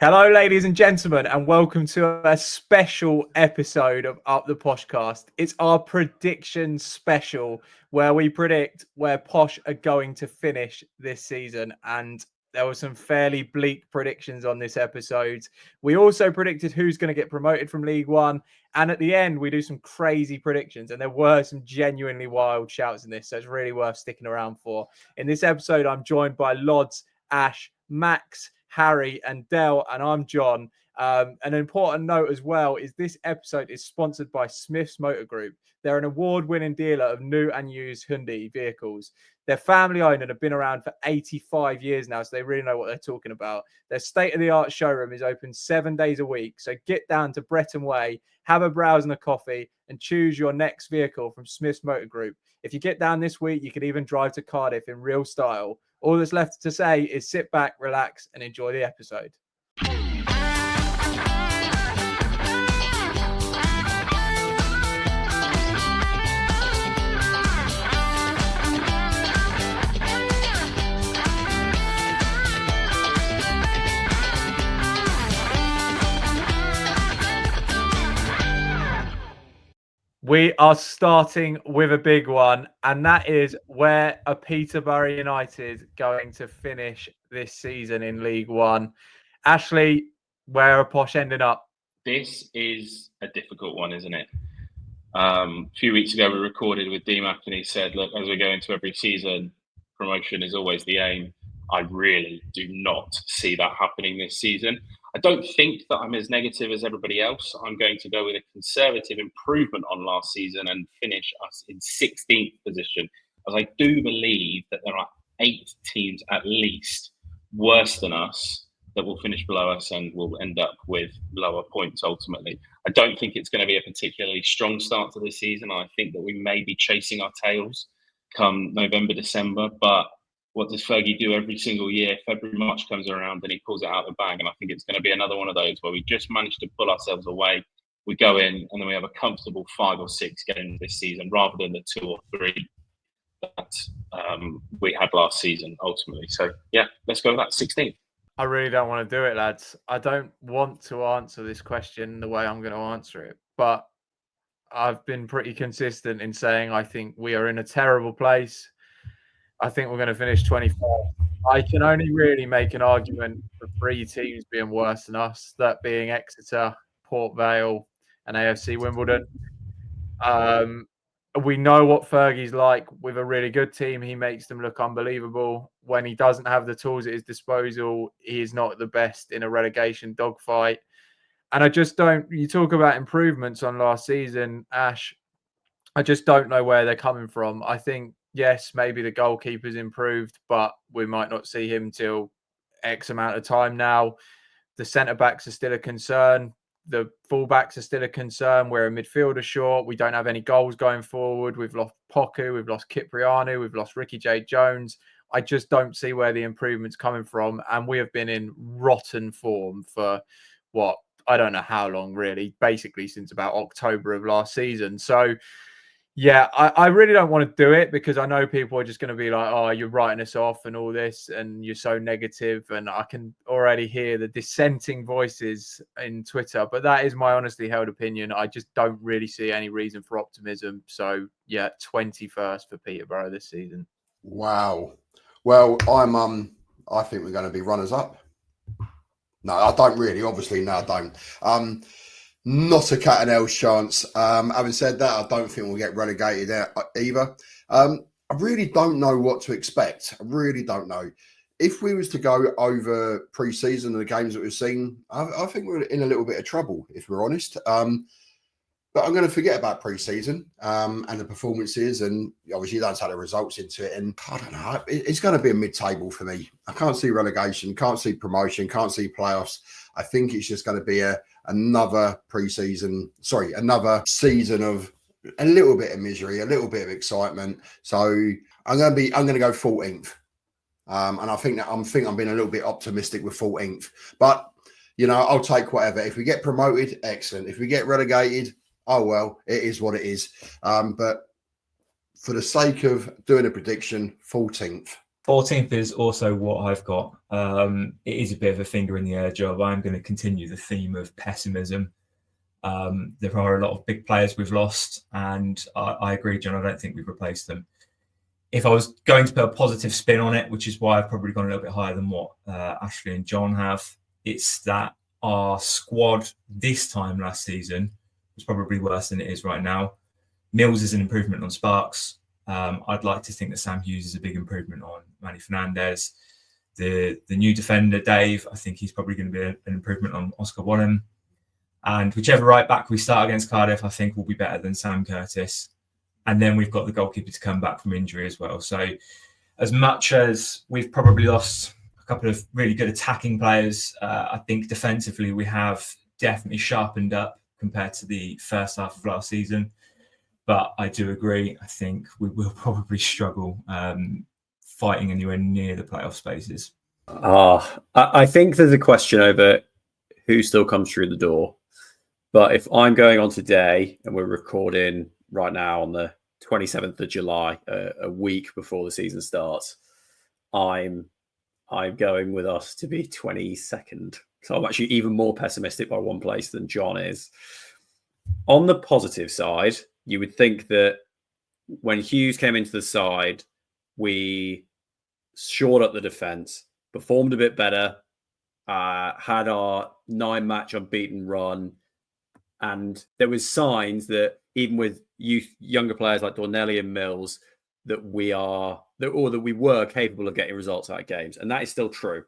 Hello, ladies and gentlemen, and welcome to a special episode of Up the Poshcast. It's our prediction special where we predict where Posh are going to finish this season. And there were some fairly bleak predictions on this episode. We also predicted who's going to get promoted from League One. And at the end, we do some crazy predictions. And there were some genuinely wild shouts in this. So it's really worth sticking around for. In this episode, I'm joined by Lodz, Ash, Max, Harry and Dell, and I'm John. An important note as well is this episode is sponsored by Smith's Motor Group. They're an award-winning dealer of new and used Hyundai vehicles. They're family-owned and have been around for 85 years now, so they really know what they're talking about. Their state-of-the-art showroom is open 7 days a week, so get down to Bretton Way, have a browse and a coffee, and choose your next vehicle from Smith's Motor Group. If you get down this week, you could even drive to Cardiff in real style. All that's left to say is sit back, relax, and enjoy the episode. We are starting with a big one, and that is where are Peterborough United going to finish this season in League One? Ashley, where are Posh ending up? This is a difficult one, isn't it? A few weeks ago, we recorded with DMAC and he said, look, as we go into every season, promotion is always the aim. I really do not see that happening this season. I don't think that I'm as negative as everybody else. I'm going to go with a conservative improvement on last season and finish us in 16th position, as I do believe that there are 8 teams at least worse than us that will finish below us and will end up with lower points ultimately. I don't think it's going to be a particularly strong start to the season. I think that we may be chasing our tails come November, December, but what does Fergie do every single year? February, March comes around and he pulls it out of the bag. And I think it's going to be another one of those where we just manage to pull ourselves away. We go in and then we have a comfortable 5 or 6 games this season rather than the 2 or 3 that we had last season ultimately. So, yeah, let's go with that 16th. I really don't want to do it, lads. I don't want to answer this question the way I'm going to answer it. But I've been pretty consistent in saying I think we are in a terrible place. I think we're going to finish 24th. I can only really make an argument for 3 teams being worse than us, that being Exeter, Port Vale, and AFC Wimbledon. We know what Fergie's like with a really good team. He makes them look unbelievable. When he doesn't have the tools at his disposal, he is not the best in a relegation dogfight. And I just don't, you talk about improvements on last season, Ash, I just don't know where they're coming from. I think, yes, maybe the goalkeeper's improved, but we might not see him till X amount of time now. The centre-backs are still a concern. The full-backs are still a concern. We're a midfielder short. We don't have any goals going forward. We've lost Poku. We've lost Kiprianu. We've lost Ricky J. Jones. I just don't see where the improvement's coming from. And we have been in rotten form for, what, I don't know how long, really, basically since about October of last season. So, yeah, I really don't want to do it because I know people are just going to be like, oh, you're writing us off and all this and you're so negative. And I can already hear the dissenting voices in Twitter. But that is my honestly held opinion. I just don't really see any reason for optimism. So, yeah, 21st for Peterborough this season. Wow. Well, I think we're going to be runners up. No, I don't really. Obviously, no, I don't. Not a cat and else chance. Having said that, I don't think we'll get relegated either. I really don't know what to expect. I really don't know. If we was to go over pre-season and the games that we've seen, I think we're in a little bit of trouble, if we're honest. But I'm going to forget about pre-season and the performances, and obviously you don't take the results into it. And I don't know, it's going to be a mid-table for me. I can't see relegation, can't see promotion, can't see playoffs. I think it's just going to be another season of a little bit of misery, a little bit of excitement. So I'm going to go 14th. And I think I'm being a little bit optimistic with 14th. But, you know, I'll take whatever. If we get promoted, excellent. If we get relegated, oh, well, it is what it is. But for the sake of doing a prediction, 14th. 14th is also what I've got. It is a bit of a finger in the air job. I'm going to continue the theme of pessimism. There are a lot of big players we've lost, and I agree, John. I don't think we've replaced them. If I was going to put a positive spin on it, which is why I've probably gone a little bit higher than what Ashley and John have, it's that our squad this time last season was probably worse than it is right now. Mills is an improvement on Sparks. I'd like to think that Sam Hughes is a big improvement on Manny Fernandez. The new defender, Dave, I think he's probably going to be an improvement on Oscar Wallen. And whichever right back we start against Cardiff, I think will be better than Sam Curtis. And then we've got the goalkeeper to come back from injury as well. So as much as we've probably lost a couple of really good attacking players, I think defensively we have definitely sharpened up compared to the first half of last season. But I do agree. I think we will probably struggle fighting anywhere near the playoff spaces. I think there's a question over who still comes through the door. But if I'm going on today, and we're recording right now on the 27th of July, a week before the season starts, I'm going with us to be 22nd. So I'm actually even more pessimistic by one place than John is. On the positive side, you would think that when Hughes came into the side, we shored up the defence, performed a bit better, had our 9-match unbeaten run, and there was signs that even with younger players like Dornelli and Mills, that we were capable of getting results out of games, and that is still true.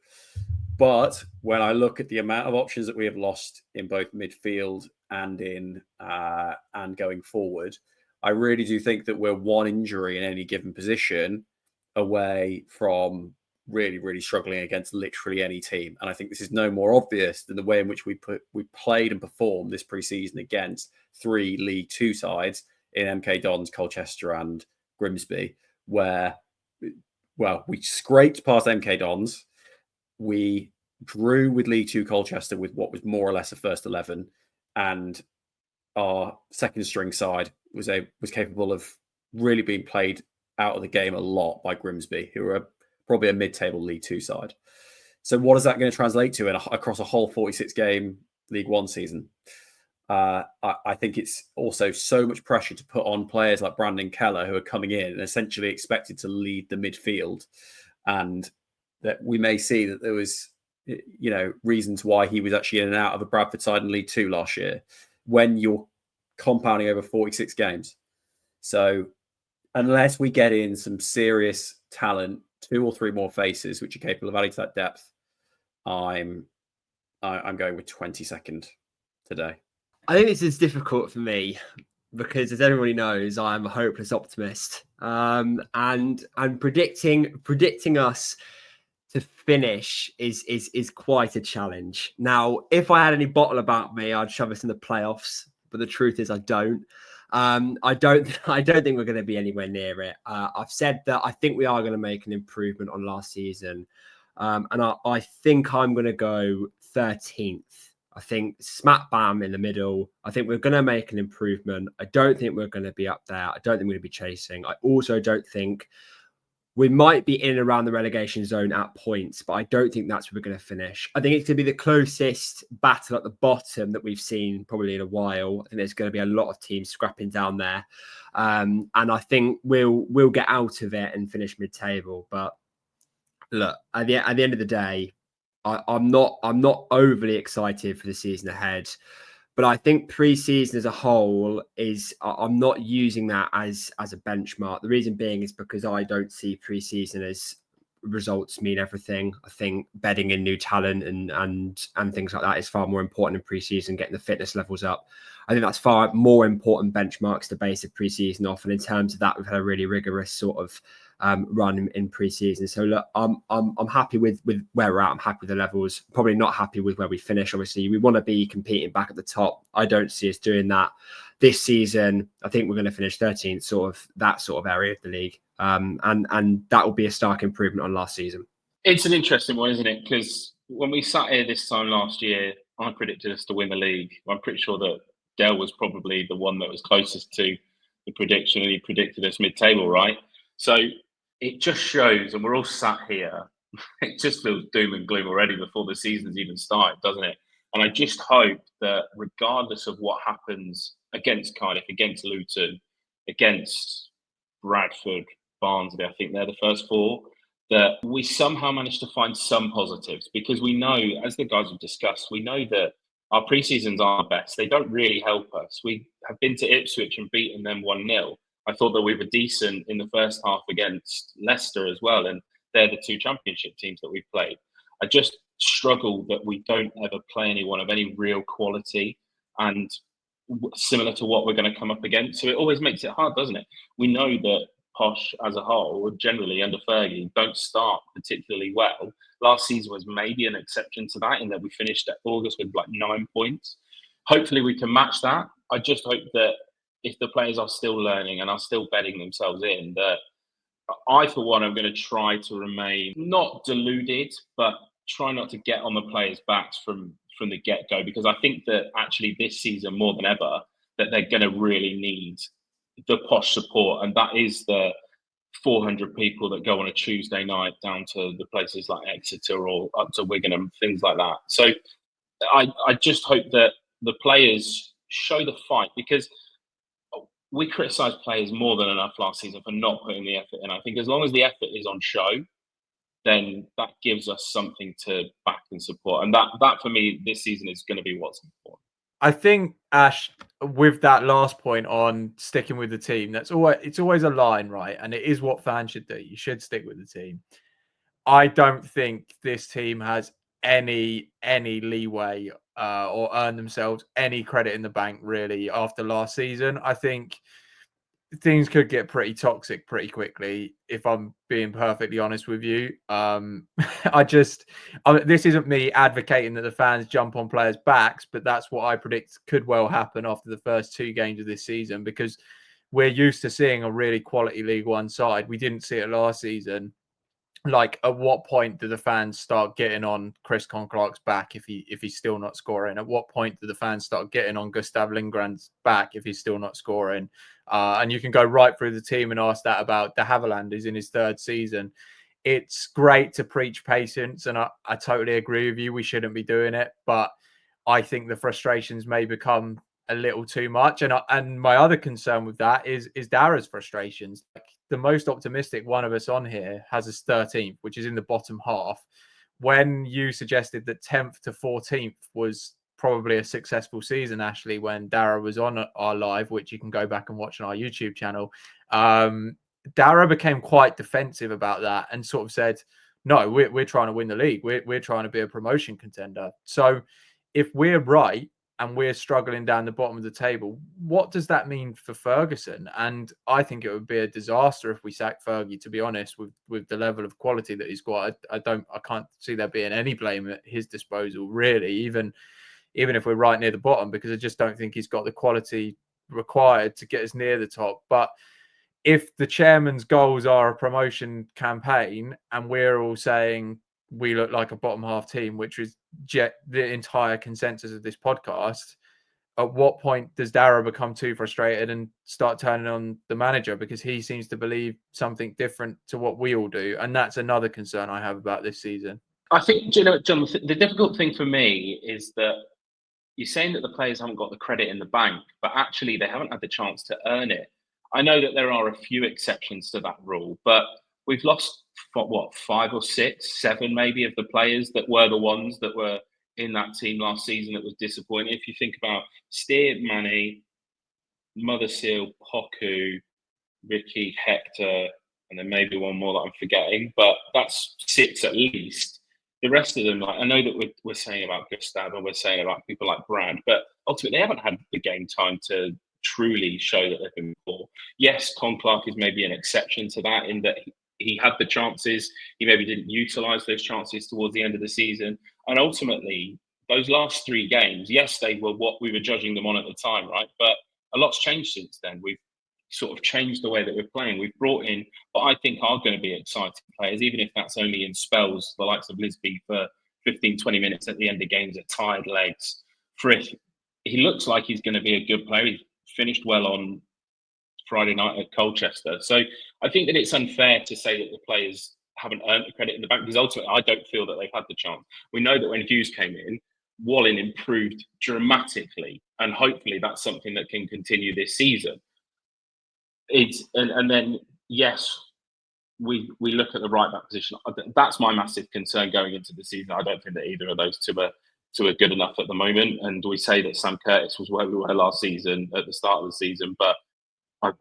But when I look at the amount of options that we have lost in both midfield and and going forward, I really do think that we're one injury in any given position away from really, really struggling against literally any team. And I think this is no more obvious than the way in which we played and performed this pre-season against 3 League Two sides in MK Dons, Colchester and Grimsby, where, well, we scraped past MK Dons. We drew with League Two Colchester with what was more or less a first 11, and our second string side was capable of really being played out of the game a lot by Grimsby, who are probably a mid-table League Two side. So what is that going to translate to across a whole 46-game League One season? I think it's also so much pressure to put on players like Brandon Keller, who are coming in and essentially expected to lead the midfield, and that we may see that there was, reasons why he was actually in and out of a Bradford side in League Two last year when you're compounding over 46 games. So unless we get in some serious talent, 2 or 3 more faces which are capable of adding to that depth, I'm going with 22nd today. I think this is difficult for me because, as everybody knows, I'm a hopeless optimist, and predicting us to finish is quite a challenge. Now, if I had any bottle about me, I'd shove us in the playoffs. But the truth is, I don't. I don't think we're going to be anywhere near it. I've said that I think we are going to make an improvement on last season, and I think I'm going to go 13th. I think smack bam in the middle. I think we're going to make an improvement. I don't think we're going to be up there. I don't think we're going to be chasing. I also don't think we might be in and around the relegation zone at points, but I don't think that's where we're going to finish. I think it's going to be the closest battle at the bottom that we've seen probably in a while. I think there's going to be a lot of teams scrapping down there. And I think we'll get out of it and finish mid-table. But look, at the end of the day, I'm not overly excited for the season ahead. But I think pre-season as a whole I'm not using that as a benchmark. The reason being is because I don't see pre-season as results mean everything. I think bedding in new talent and things like that is far more important in pre-season, getting the fitness levels up. I think that's far more important benchmarks to base a pre-season off. And in terms of that, we've had a really rigorous sort of run in pre-season. So look, I'm happy with where we're at. I'm happy with the levels. Probably not happy with where we finish. Obviously, we want to be competing back at the top. I don't see us doing that this season. I think we're going to finish 13th, sort of that sort of area of the league, and that will be a stark improvement on last season. It's an interesting one, isn't it? Because when we sat here this time last year, I predicted us to win the league. I'm pretty sure that Dell was probably the one that was closest to the prediction, and he predicted us mid-table, right? So it just shows, and we're all sat here, it just feels doom and gloom already before the season's even started, doesn't it? And I just hope that regardless of what happens against Cardiff, against Luton, against Bradford, Barnsley, I think they're the first four, that we somehow manage to find some positives, because we know, as the guys have discussed, we know that our pre-seasons aren't the best. They don't really help us. We have been to Ipswich and beaten them 1-0. I thought that we were decent in the first half against Leicester as well, and they're the two championship teams that we've played. I just struggle that we don't ever play anyone of any real quality and similar to what we're going to come up against. So it always makes it hard, doesn't it? We know that Posh as a whole, generally under Fergie, don't start particularly well. Last season was maybe an exception to that, in that we finished at August with like 9 points. Hopefully we can match that. I just hope that if the players are still learning and are still bedding themselves in, that I, for one, am going to try to remain not deluded, but try not to get on the players' backs from the get-go, because I think that actually this season, more than ever, that they're going to really need the Posh support, and that is the 400 people that go on a Tuesday night down to the places like Exeter or up to Wigan and things like that. So I just hope that the players show the fight, because we criticised players more than enough last season for not putting the effort in. I think as long as the effort is on show, then that gives us something to back and support. And that for me, this season is going to be what's important. I think, Ash, with that last point on sticking with the team, it's always a line, right? And it is what fans should do. You should stick with the team. I don't think this team has any leeway or earn themselves any credit in the bank, really, after last season. I think things could get pretty toxic pretty quickly, if I'm being perfectly honest with you. This isn't me advocating that the fans jump on players' backs, but that's what I predict could well happen after the first 2 games of this season, because we're used to seeing a really quality League One side. We didn't see it last season. Like, at what point do the fans start getting on Chris Conclark's back if he's still not scoring? At what point do the fans start getting on Gustav Lindgren's back if he's still not scoring? And you can go right through the team and ask that about De Havilland, who's in his 3rd season. It's great to preach patience, and I totally agree with you. We shouldn't be doing it, but I think the frustrations may become a little too much. And my other concern with that is Dara's frustrations. Like, the most optimistic one of us on here has us 13th, which is in the bottom half. When you suggested that 10th to 14th was probably a successful season, Ashley, when Dara was on our live, which you can go back and watch on our YouTube channel, Dara became quite defensive about that and sort of said, no, we're trying to win the league. We're trying to be a promotion contender. So if we're right, and we're struggling down the bottom of the table, what does that mean for Ferguson? And I think it would be a disaster if we sack Fergie, to be honest, with the level of quality that he's got. I can't see there being any blame at his disposal, really, even if we're right near the bottom, because I just don't think he's got the quality required to get us near the top. But if the chairman's goals are a promotion campaign and we're all saying we look like a bottom half team, which is the entire consensus of this podcast, at what point does Dara become too frustrated and start turning on the manager, because he seems to believe something different to what we all do? And that's another concern I have about this season. I think, John, the difficult thing for me is that you're saying that the players haven't got the credit in the bank, but actually they haven't had the chance to earn it. I know that there are a few exceptions to that rule, but we've lost, 5 or 6, 7 maybe of the players that were the ones that were in that team last season that was disappointing. If you think about Steer, Manny, Motherseal, Poku, Ricky, Hector, and then maybe one more that I'm forgetting, but that's 6 at least. The rest of them, like, I know that we're saying about Gustav and we're saying about people like Brad, but ultimately they haven't had the game time to truly show that they've been poor. Yes, Conclark is maybe an exception to that, in that he had the chances. He maybe didn't utilise those chances towards the end of the season. And ultimately, those last 3 games, yes, they were what we were judging them on at the time, right? But a lot's changed since then. We've sort of changed the way that we're playing. We've brought in what I think are going to be exciting players, even if that's only in spells, the likes of Lisby for 15, 20 minutes at the end of games at tired legs. Frith, he looks like he's going to be a good player. He's finished well on Friday night at Colchester. So I think that it's unfair to say that the players haven't earned the credit in the bank, because ultimately I don't feel that they've had the chance. We know that when Hughes came in, Wallen improved dramatically, and hopefully that's something that can continue this season. And then yes, we look at the right back position. That's my massive concern going into the season. I don't think that either of those two are good enough at the moment. And we say that Sam Curtis was where we were last season at the start of the season, but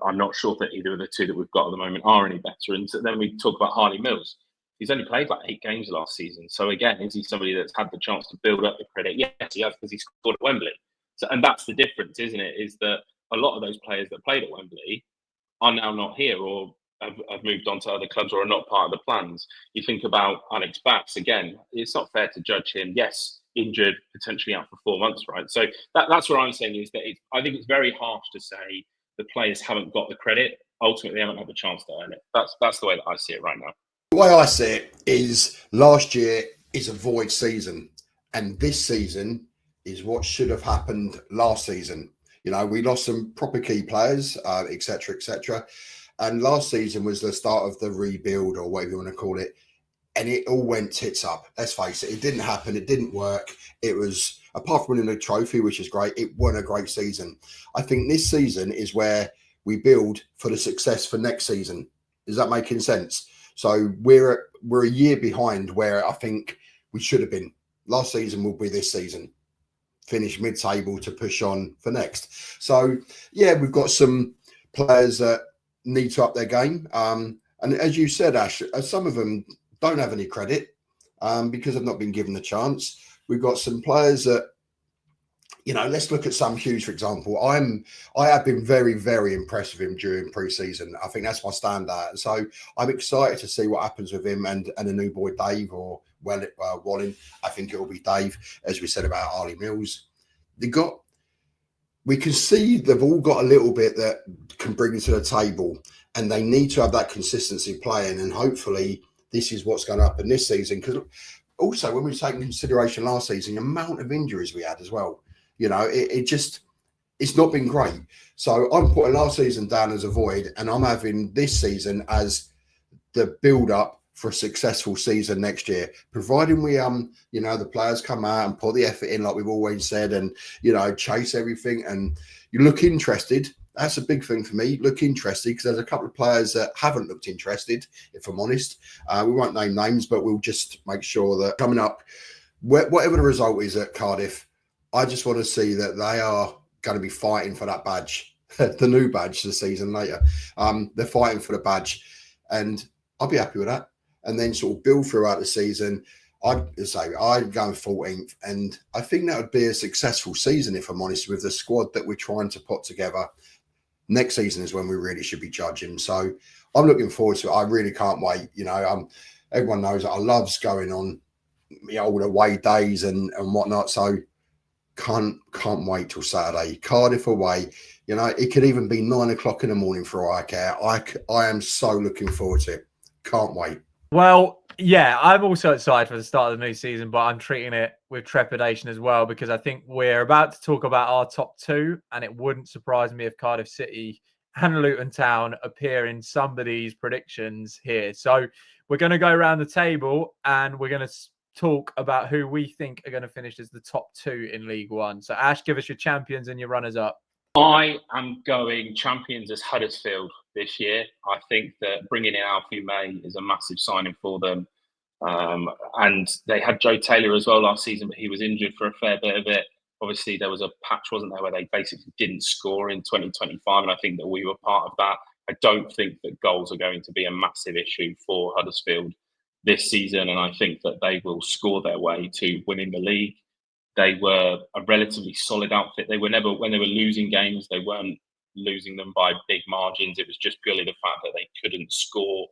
I'm not sure that either of the two that we've got at the moment are any better. And so then we talk about Harley Mills. He's only played like 8 games last season. So again, is he somebody that's had the chance to build up the credit? Yes, he has, because he scored at Wembley. So, and that's the difference, isn't it? Is that a lot of those players that played at Wembley are now not here, or have moved on to other clubs, or are not part of the plans. You think about Alex Bax, again, it's not fair to judge him. Yes, injured, potentially out for 4 months, right? So that's what I'm saying, is that I think it's very harsh to say the players haven't got the credit. Ultimately, they haven't had the chance to earn it. That's the way that I see it right now. The way I see it is last year is a void season, and this season is what should have happened last season. You know, we lost some proper key players, etc., etc. And last season was the start of the rebuild, or whatever you want to call it. And it all went tits up. Let's face it, it didn't happen. It didn't work. It was, apart from winning a trophy, which is great, it wasn't a great season. I think this season is where we build for the success for next season. Is that making sense? So we're a year behind where I think we should have been. Last season will be this season. Finish mid-table to push on for next. So, yeah, we've got some players that need to up their game. And as you said, Ash, some of them don't have any credit because they've not been given the chance. We've got some players that, you know, let's look at Sam Hughes, for example. I have been very, very impressed with him during pre-season. I think that's my standout. So I'm excited to see what happens with him and the new boy Dave, or Wallen. I think it will be Dave, as we said about Harley Mills. We can see they've all got a little bit that can bring to the table, and they need to have that consistency playing. And hopefully this is what's going to happen this season. Because also, when we take into consideration last season, the amount of injuries we had as well, you know, it's not been great. So I'm putting last season down as a void, and I'm having this season as the build-up for a successful season next year, providing we you know, the players come out and put the effort in like we've always said, and, you know, chase everything, and you look interested. That's a big thing for me. Look interested, because there's a couple of players that haven't looked interested, if I'm honest. We won't name names, but we'll just make sure that coming up, whatever the result is at Cardiff, I just want to see that they are going to be fighting for that badge, the new badge the season later. They're fighting for the badge, and I'll be happy with that. And then sort of build throughout the season. I'd go 14th, and I think that would be a successful season, if I'm honest, with the squad that we're trying to put together. Next season is when we really should be judging. So I'm looking forward to it. I really can't wait. You know, everyone knows that I love going on, you know, all the away days and whatnot. So can't wait till Saturday. Cardiff away. You know, it could even be 9 o'clock in the morning for all I care. I am so looking forward to it. Can't wait. Well, yeah, I'm also excited for the start of the new season, but I'm treating it with trepidation as well, because I think we're about to talk about our top 2, and it wouldn't surprise me if Cardiff City and Luton Town appear in somebody's predictions here. So we're going to go around the table, and we're going to talk about who we think are going to finish as the top 2 in League One. So Ash, give us your champions and your runners-up. I am going champions as Huddersfield this year. I think that bringing in Alfie May is a massive signing for them. And they had Joe Taylor as well last season, but he was injured for a fair bit of it. Obviously, there was a patch, wasn't there, where they basically didn't score in 2025, and I think that we were part of that. I don't think that goals are going to be a massive issue for Huddersfield this season, and I think that they will score their way to winning the league. They were a relatively solid outfit. They were never, when they were losing games, they weren't losing them by big margins. It was just purely the fact that they couldn't score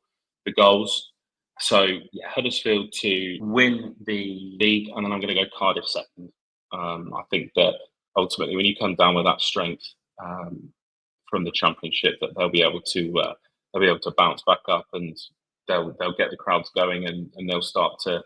the goals. So, yeah, Huddersfield to win the league, and then I'm going to go Cardiff second. I think that ultimately, when you come down with that strength from the Championship, that they'll be able to bounce back up, and they'll get the crowds going, and they'll start to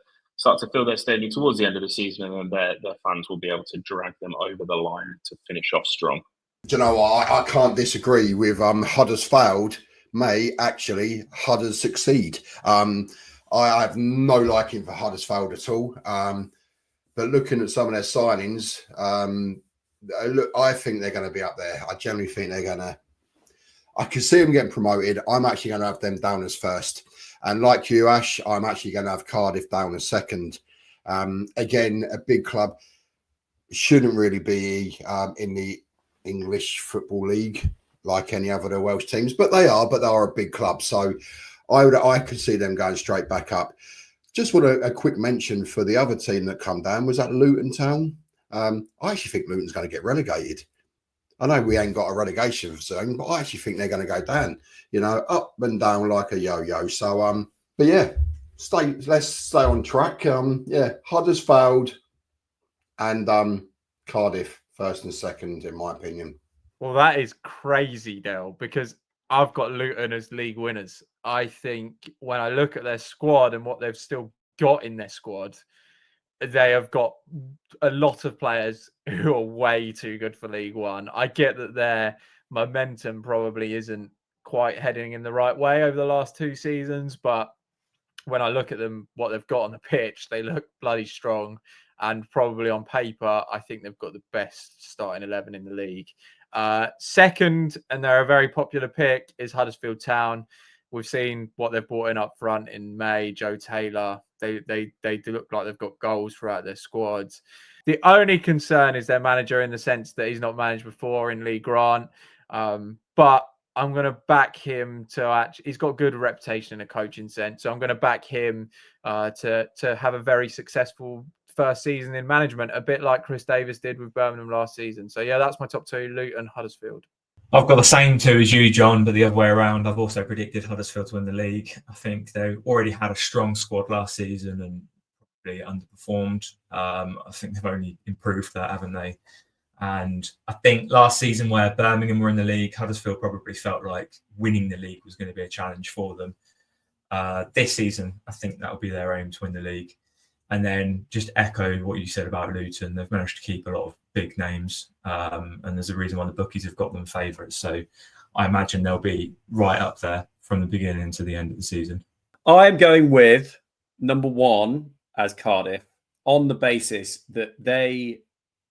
fill their stadium towards the end of the season, and then their fans will be able to drag them over the line to finish off strong. Do you know what? I can't disagree with Huddersfield may actually succeed. I have no liking for Huddersfield at all. But looking at some of their signings, I think they're going to be up there. I generally think they're going to. I can see them getting promoted. I'm actually going to have them down as first. And like you, Ash, I'm actually going to have Cardiff down as second. Again, a big club shouldn't really be in the English Football League like any other of the Welsh teams, but they are a big club. So I could see them going straight back up. Just want a quick mention for the other team that come down was that Luton Town. I actually think Luton's going to get relegated. I know we ain't got a relegation zone, but I actually think they're going to go down, up and down like a yo-yo. So, but yeah, let's stay on track. Huddersfield and Cardiff first and second, in my opinion. Well, that is crazy, Dale, because I've got Luton as league winners. I think when I look at their squad and what they've still got in their squad, they have got a lot of players who are way too good for League One. I get that their momentum probably isn't quite heading in the right way over the last 2 seasons, but when I look at them, what they've got on the pitch, they look bloody strong. And probably on paper, I think they've got the best starting 11 in the league. Second, and they're a very popular pick, is Huddersfield Town. We've seen what they've brought in up front in May, Joe Taylor. They look like they've got goals throughout their squads. The only concern is their manager in the sense that he's not managed before in Lee Grant. But I'm going to back him he's got good reputation in a coaching sense. So I'm going to back him to have a very successful first season in management, a bit like Chris Davis did with Birmingham last season. So yeah, that's my top 2, Luton, Huddersfield. I've got the same 2 as you, John, but the other way around. I've also predicted Huddersfield to win the league. I think they already had a strong squad last season and probably underperformed. I think they've only improved that, haven't they? And I think last season where Birmingham were in the league, Huddersfield probably felt like winning the league was going to be a challenge for them. This season, I think that'll be their aim to win the league. And then just echo what you said about Luton. They've managed to keep a lot of big names. And there's a reason why the bookies have got them favourites. So I imagine they'll be right up there from the beginning to the end of the season. I'm going with number 1 as Cardiff on the basis that they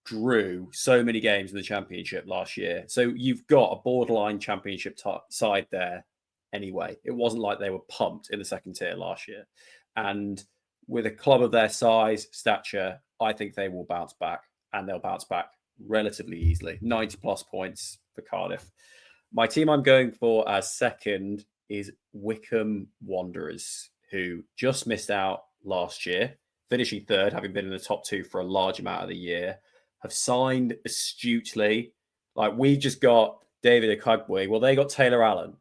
drew so many games in the Championship last year. So you've got a borderline Championship side there anyway. It wasn't like they were pumped in the second tier last year. And with a club of their size, stature, I think they will bounce back, and they'll bounce back relatively easily. 90 plus points for Cardiff. My team I'm going for as second is Wycombe Wanderers, who just missed out last year, finishing third, having been in the top 2 for a large amount of the year, have signed astutely. Like, we just got David Akugbe. Well, they got Taylor Allen.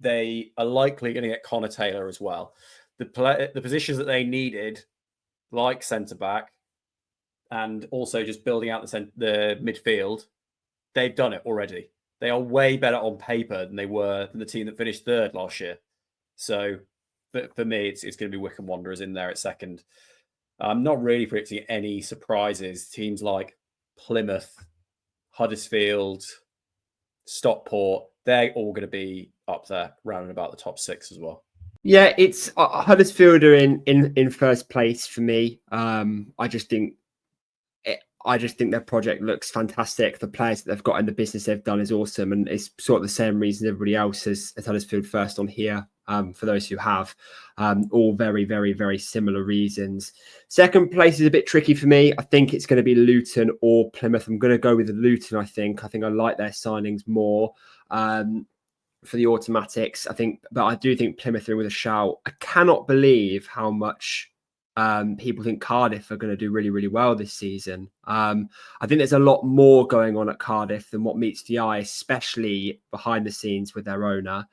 They are likely going to get Connor Taylor as well. The positions that they needed, like centre-back, and also just building out the midfield, they've done it already. They are way better on paper than they were than the team that finished third last year. So for me, it's going to be Wycombe Wanderers in there at second. I'm not really predicting any surprises. Teams like Plymouth, Huddersfield, Stockport, they're all going to be up there, round and about the top 6 as well. Yeah, it's Huddersfield are in first place for me. I just think their project looks fantastic. The players that they've got and the business they've done is awesome, and it's sort of the same reason everybody else has Huddersfield first on here. For those who have, all very, very, very similar reasons. Second place is a bit tricky for me. I think it's going to be Luton or Plymouth. I'm going to go with Luton. I think I like their signings more. For the automatics, but I do think Plymouth are in with a shout. I cannot believe how much people think Cardiff are going to do really, really well this season. I think there's a lot more going on at Cardiff than what meets the eye, especially behind the scenes with their owner.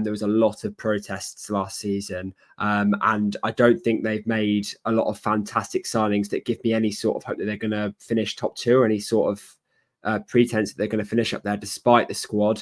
There was a lot of protests last season, and I don't think they've made a lot of fantastic signings that give me any sort of hope that they're going to finish top 2 or any sort of pretense that they're going to finish up there despite the squad.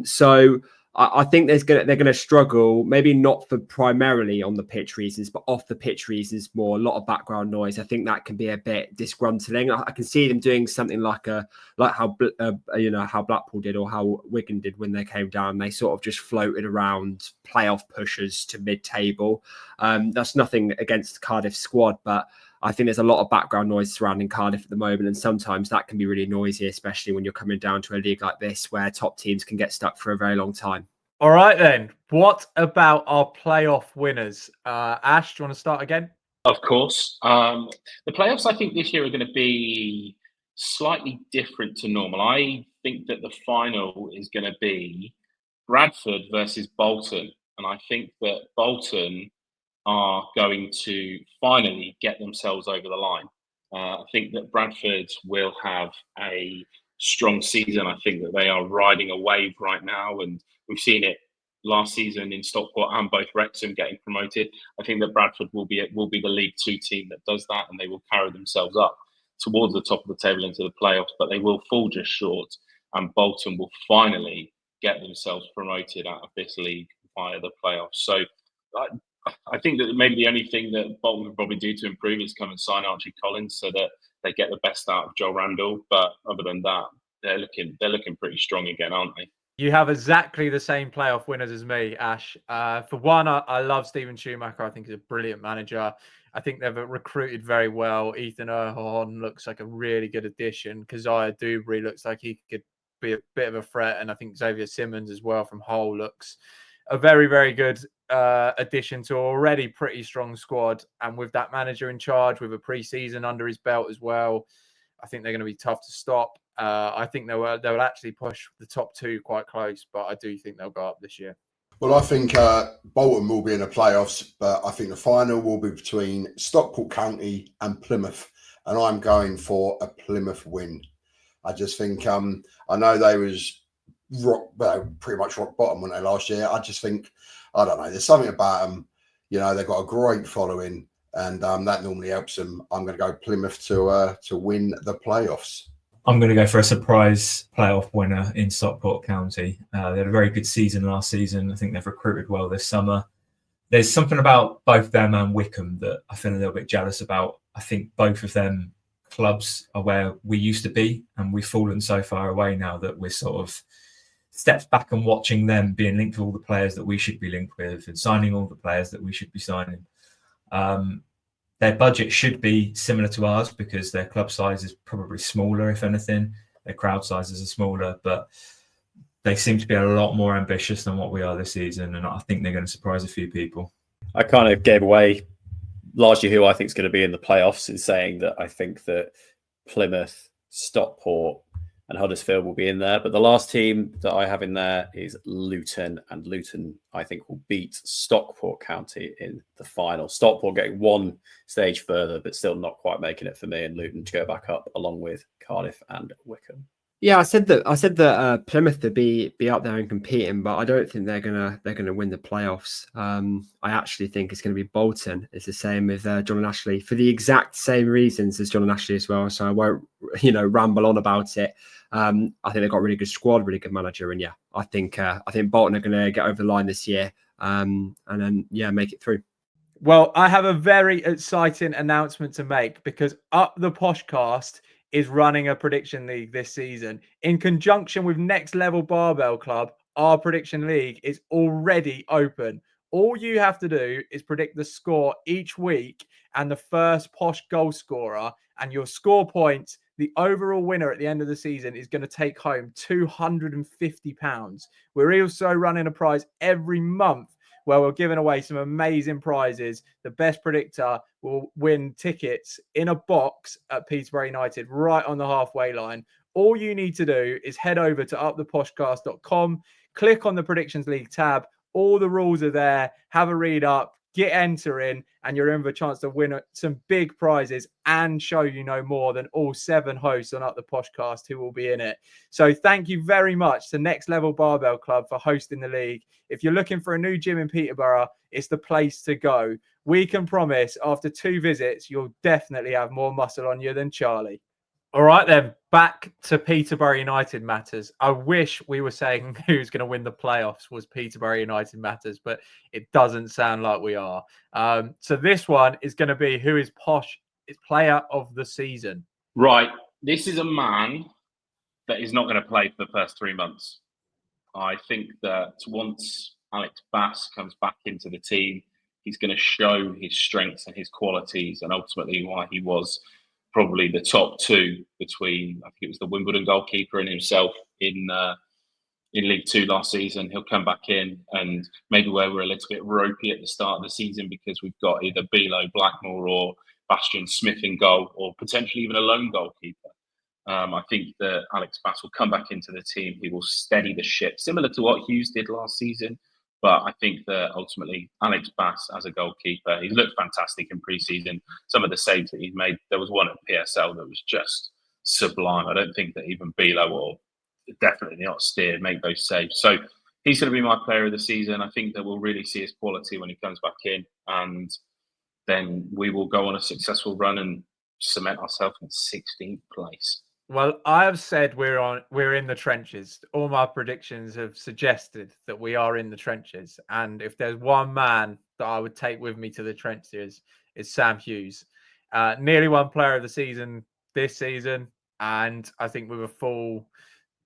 So I think they're going to struggle, maybe not for primarily on the pitch reasons, but off the pitch reasons more. A lot of background noise. I think that can be a bit disgruntling. I can see them doing something like how Blackpool did or how Wigan did when they came down. They sort of just floated around playoff pushers to mid-table. That's nothing against the Cardiff squad, but I think there's a lot of background noise surrounding Cardiff at the moment, and sometimes that can be really noisy, especially when you're coming down to a league like this where top teams can get stuck for a very long time. All right, then. What about our playoff winners? Ash, do you want to start again? Of course. The playoffs, I think, this year are going to be slightly different to normal. I think that the final is going to be Bradford versus Bolton. And I think that Bolton are going to finally get themselves over the line. I think that Bradford will have a strong season. I think that they are riding a wave right now, and we've seen it last season in Stockport and both Wrexham getting promoted. I think that Bradford will be the League Two team that does that, and they will carry themselves up towards the top of the table into the playoffs, but they will fall just short, and Bolton will finally get themselves promoted out of this league via the playoffs. So I think that maybe the only thing that Bolton would probably do to improve is come and sign Archie Collins so that they get the best out of Joel Randall. But other than that, they're looking pretty strong again, aren't they? You have exactly the same playoff winners as me, Ash. For one, I love Stephen Schumacher. I think he's a brilliant manager. I think they've recruited very well. Ethan Erhorn looks like a really good addition. Keziah Dewberry looks like he could be a bit of a threat. And I think Xavier Simmons as well from Hull looks a very, very good addition to an already pretty strong squad. And with that manager in charge, with a pre-season under his belt as well, I think they're going to be tough to stop. I think they'll actually push the top two quite close, but I do think they'll go up this year. Well, I think Bolton will be in the playoffs, but I think the final will be between Stockport County and Plymouth, and I'm going for a Plymouth win. I just think I know they was pretty much rock bottom when they last year. I just think, I don't know, there's something about them. You know, they've got a great following, and that normally helps them. I'm going to go Plymouth to win the playoffs. I'm going to go for a surprise playoff winner in Stockport County. They had a very good season last season. I think they've recruited well this summer. There's something about both them and Wycombe that I feel a little bit jealous about. I think both of them clubs are where we used to be, and we've fallen so far away now that we're sort of steps back and watching them being linked to all the players that we should be linked with and signing all the players that we should be signing. Their budget should be similar to ours because their club size is probably smaller, if anything. Their crowd sizes are smaller, but they seem to be a lot more ambitious than what we are this season, and I think they're going to surprise a few people. I kind of gave away largely who I think is going to be in the playoffs in saying that I think that Plymouth, Stockport and Huddersfield will be in there. But the last team that I have in there is Luton, and Luton, I think, will beat Stockport County in the final. Stockport getting one stage further, but still not quite making it for me, and Luton to go back up along with Cardiff and Wycombe. Yeah, I said that Plymouth to be out there and competing, but I don't think they're gonna win the playoffs. I actually think it's going to be Bolton. It's the same with John and Ashley for the exact same reasons as John and Ashley as well. So I won't ramble on about it. I think they've got a really good squad, really good manager, and yeah, I think Bolton are going to get over the line this year, and then make it through. Well, I have a very exciting announcement to make because UpThePoshcast is running a prediction league this season in conjunction with Next Level Barbell Club. Our prediction league is already open. All you have to do is predict the score each week and the first Posh goal scorer, and your score points. The overall winner at the end of the season is going to take home £250. We're also running a prize every month where we're giving away some amazing prizes. The best predictor will win tickets in a box at Peterborough United right on the halfway line. All you need to do is head over to uptheposhcast.com, click on the Predictions League tab. All the rules are there. Have a read up, get entering, and you're in for a chance to win some big prizes and show you know more than all 7 hosts on UpThePoshcast who will be in it. So thank you very much to Next Level Barbell Club for hosting the league. If you're looking for a new gym in Peterborough, it's the place to go. We can promise after 2 visits, you'll definitely have more muscle on you than Charlie. All right, then. Back to Peterborough United matters. I wish we were saying who's going to win the playoffs was Peterborough United matters, but it doesn't sound like we are. So this one is going to be who is Posh player of the season. Right. This is a man that is not going to play for the first 3 months. I think that once Alex Bass comes back into the team, he's going to show his strengths and his qualities, and ultimately why he was probably the top two between, I think it was the Wimbledon goalkeeper and himself in League Two last season. He'll come back in, and maybe where we're a little bit ropey at the start of the season because we've got either Bilo, Blackmore or Bastian Smith in goal, or potentially even a lone goalkeeper. I think that Alex Bass will come back into the team. He will steady the ship, similar to what Hughes did last season. But I think that ultimately Alex Bass as a goalkeeper, he's looked fantastic in pre-season. Some of the saves that he's made, there was one at PSL that was just sublime. I don't think that even Bilo or definitely not Steer make those saves. So he's going to be my player of the season. I think that we'll really see his quality when he comes back in, and then we will go on a successful run and cement ourselves in 16th place. Well, I have said we're in the trenches. All my predictions have suggested that we are in the trenches. And if there's one man that I would take with me to the trenches, it's Sam Hughes. Nearly won player of the season this season. And I think with a full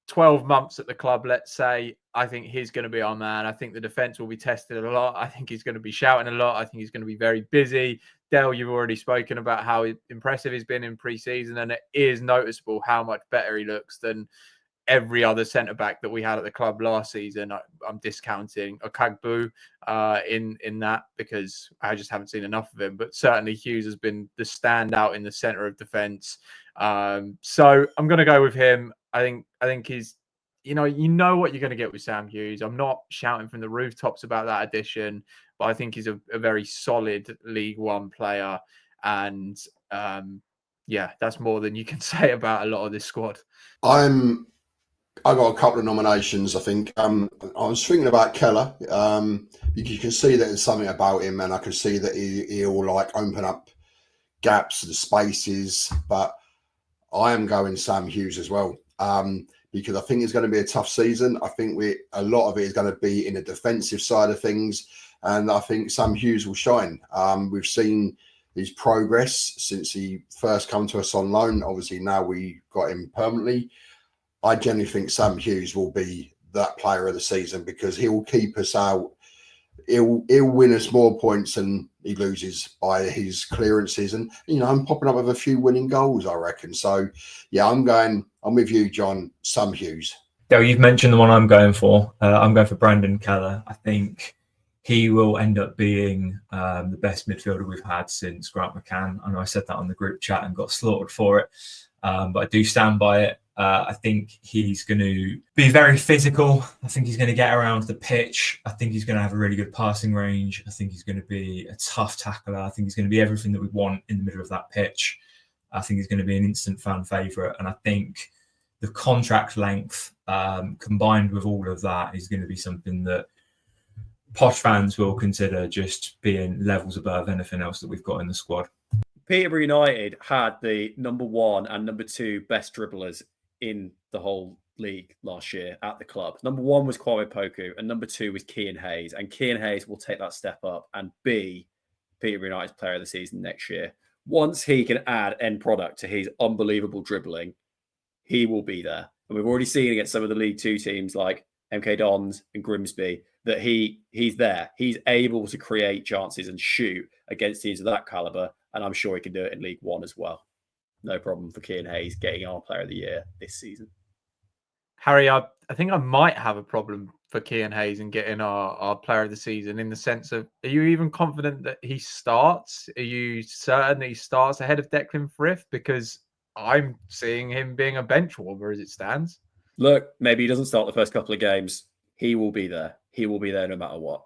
12 months at the club, let's say, I think he's going to be our man. I think the defence will be tested a lot. I think he's going to be shouting a lot. I think he's going to be very busy. Dale, you've already spoken about how impressive he's been in pre-season, and it is noticeable how much better he looks than every other centre-back that we had at the club last season. I'm discounting Okagbu in that because I just haven't seen enough of him, but certainly Hughes has been the standout in the centre of defence. So I'm going to go with him. I think he's, you know what you're going to get with Sam Hughes. I'm not shouting from the rooftops about that addition, but I think he's a very solid League One player. And that's more than you can say about a lot of this squad. I got a couple of nominations, I think. I was thinking about Keller. You can see that there's something about him, and I can see that he'll like open up gaps and spaces, but I am going Sam Hughes as well. Because I think it's going to be a tough season. I think a lot of it is going to be in the defensive side of things, and I think Sam Hughes will shine. We've seen his progress since he first come to us on loan. Obviously, now we got him permanently. I generally think Sam Hughes will be that player of the season because he'll keep us out. He'll win us more points than he loses by his clearances, and I'm popping up with a few winning goals, I reckon. So yeah, I'm with you, John. Sam Hughes. Dale, you've mentioned the one I'm going for. I'm going for Brandon Keller. I think he will end up being the best midfielder we've had since Grant McCann. I know I said that on the group chat and got slaughtered for it, but I do stand by it. I think he's going to be very physical. I think he's going to get around the pitch. I think he's going to have a really good passing range. I think he's going to be a tough tackler. I think he's going to be everything that we want in the middle of that pitch. I think he's going to be an instant fan favourite. And I think the contract length combined with all of that is going to be something that Posh fans will consider just being levels above anything else that we've got in the squad. Peterborough United had the number 1 and number 2 best dribblers in the whole league last year at the club. Number 1 was Kwame Poku and number 2 was Kean Hayes. And Kean Hayes will take that step up and be Peterborough United's player of the season next year. Once he can add end product to his unbelievable dribbling, he will be there. And we've already seen against some of the League 2 teams like MK Dons and Grimsby that he's there. He's able to create chances and shoot against teams of that caliber. And I'm sure he can do it in League 1 as well. No problem for Kean Hayes getting our player of the year this season. Harry, I think I might have a problem for Kean Hayes in getting our player of the season, in the sense of, are you even confident that he starts? Are you certain that he starts ahead of Declan Frith? Because I'm seeing him being a bench warmer as it stands. Look, maybe he doesn't start the first couple of games. He will be there. He will be there no matter what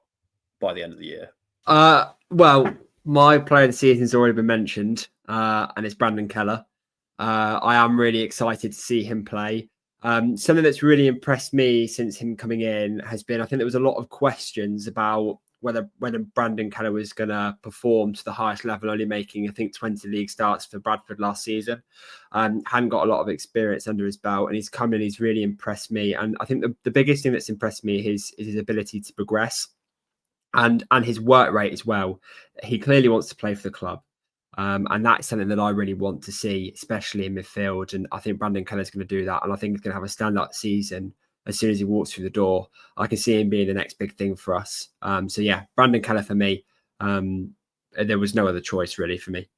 by the end of the year. Well, my player of the season has already been mentioned, and it's Brandon Keller. I am really excited to see him play. Something that's really impressed me since him coming in has been, I think there was a lot of questions about whether Brandon Keller was going to perform to the highest level, only making, I think, 20 league starts for Bradford last season. Hadn't got a lot of experience under his belt, and he's come in, he's really impressed me. And I think the biggest thing that's impressed me is his ability to progress and his work rate as well. He clearly wants to play for the club. And that's something that I really want to see, especially in midfield. And I think Brandon Keller's going to do that. And I think he's going to have a standout season as soon as he walks through the door. I can see him being the next big thing for us. So yeah, Brandon Keller for me. There was no other choice really for me.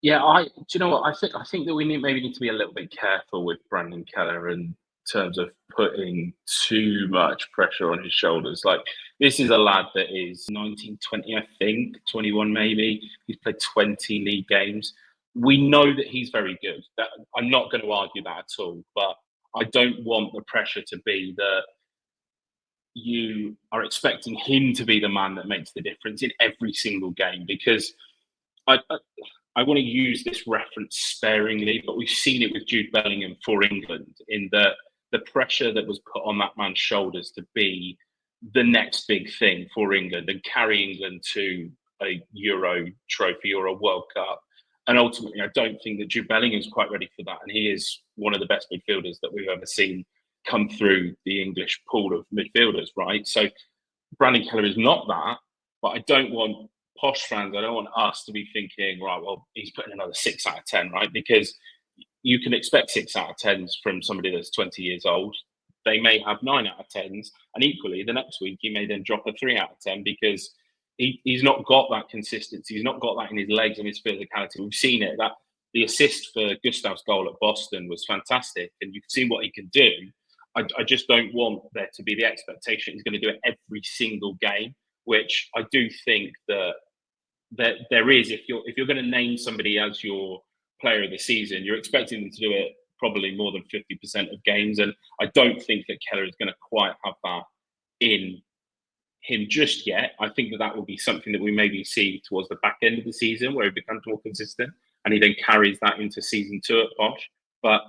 Yeah, do you know what? I think that we maybe need to be a little bit careful with Brandon Keller in terms of putting too much pressure on his shoulders. Like, this is a lad that is 19, 20, I think, 21 maybe. He's played 20 league games. We know that he's very good. I'm not going to argue that at all, but I don't want the pressure to be that you are expecting him to be the man that makes the difference in every single game, because I want to use this reference sparingly, but we've seen it with Jude Bellingham for England, in that the pressure that was put on that man's shoulders to be the next big thing for England and carry England to a Euro trophy or a World Cup. And ultimately, I don't think that Jude Bellingham is quite ready for that. And he is one of the best midfielders that we've ever seen come through the English pool of midfielders, right? So Brandon Keller is not that, but I don't want Posh fans, I don't want us to be thinking, right, well, he's putting another 6 out of 10, right? Because you can expect 6 out of 10s from somebody that's 20 years old. They may have 9 out of 10s, and equally the next week he may then drop a 3 out of 10 because he's not got that consistency. He's not got that in his legs and his physicality. We've seen it. That the assist for Gustav's goal at Boston was fantastic, and you've seen what he can do. I just don't want there to be the expectation he's going to do it every single game, which I do think that there is. If you're going to name somebody as your player of the season, you're expecting them to do it probably more than 50% of games, and I don't think that Keller is going to quite have that in him just yet. I think that will be something that we maybe see towards the back end of the season, where he becomes more consistent and he then carries that into season 2 at Posh. But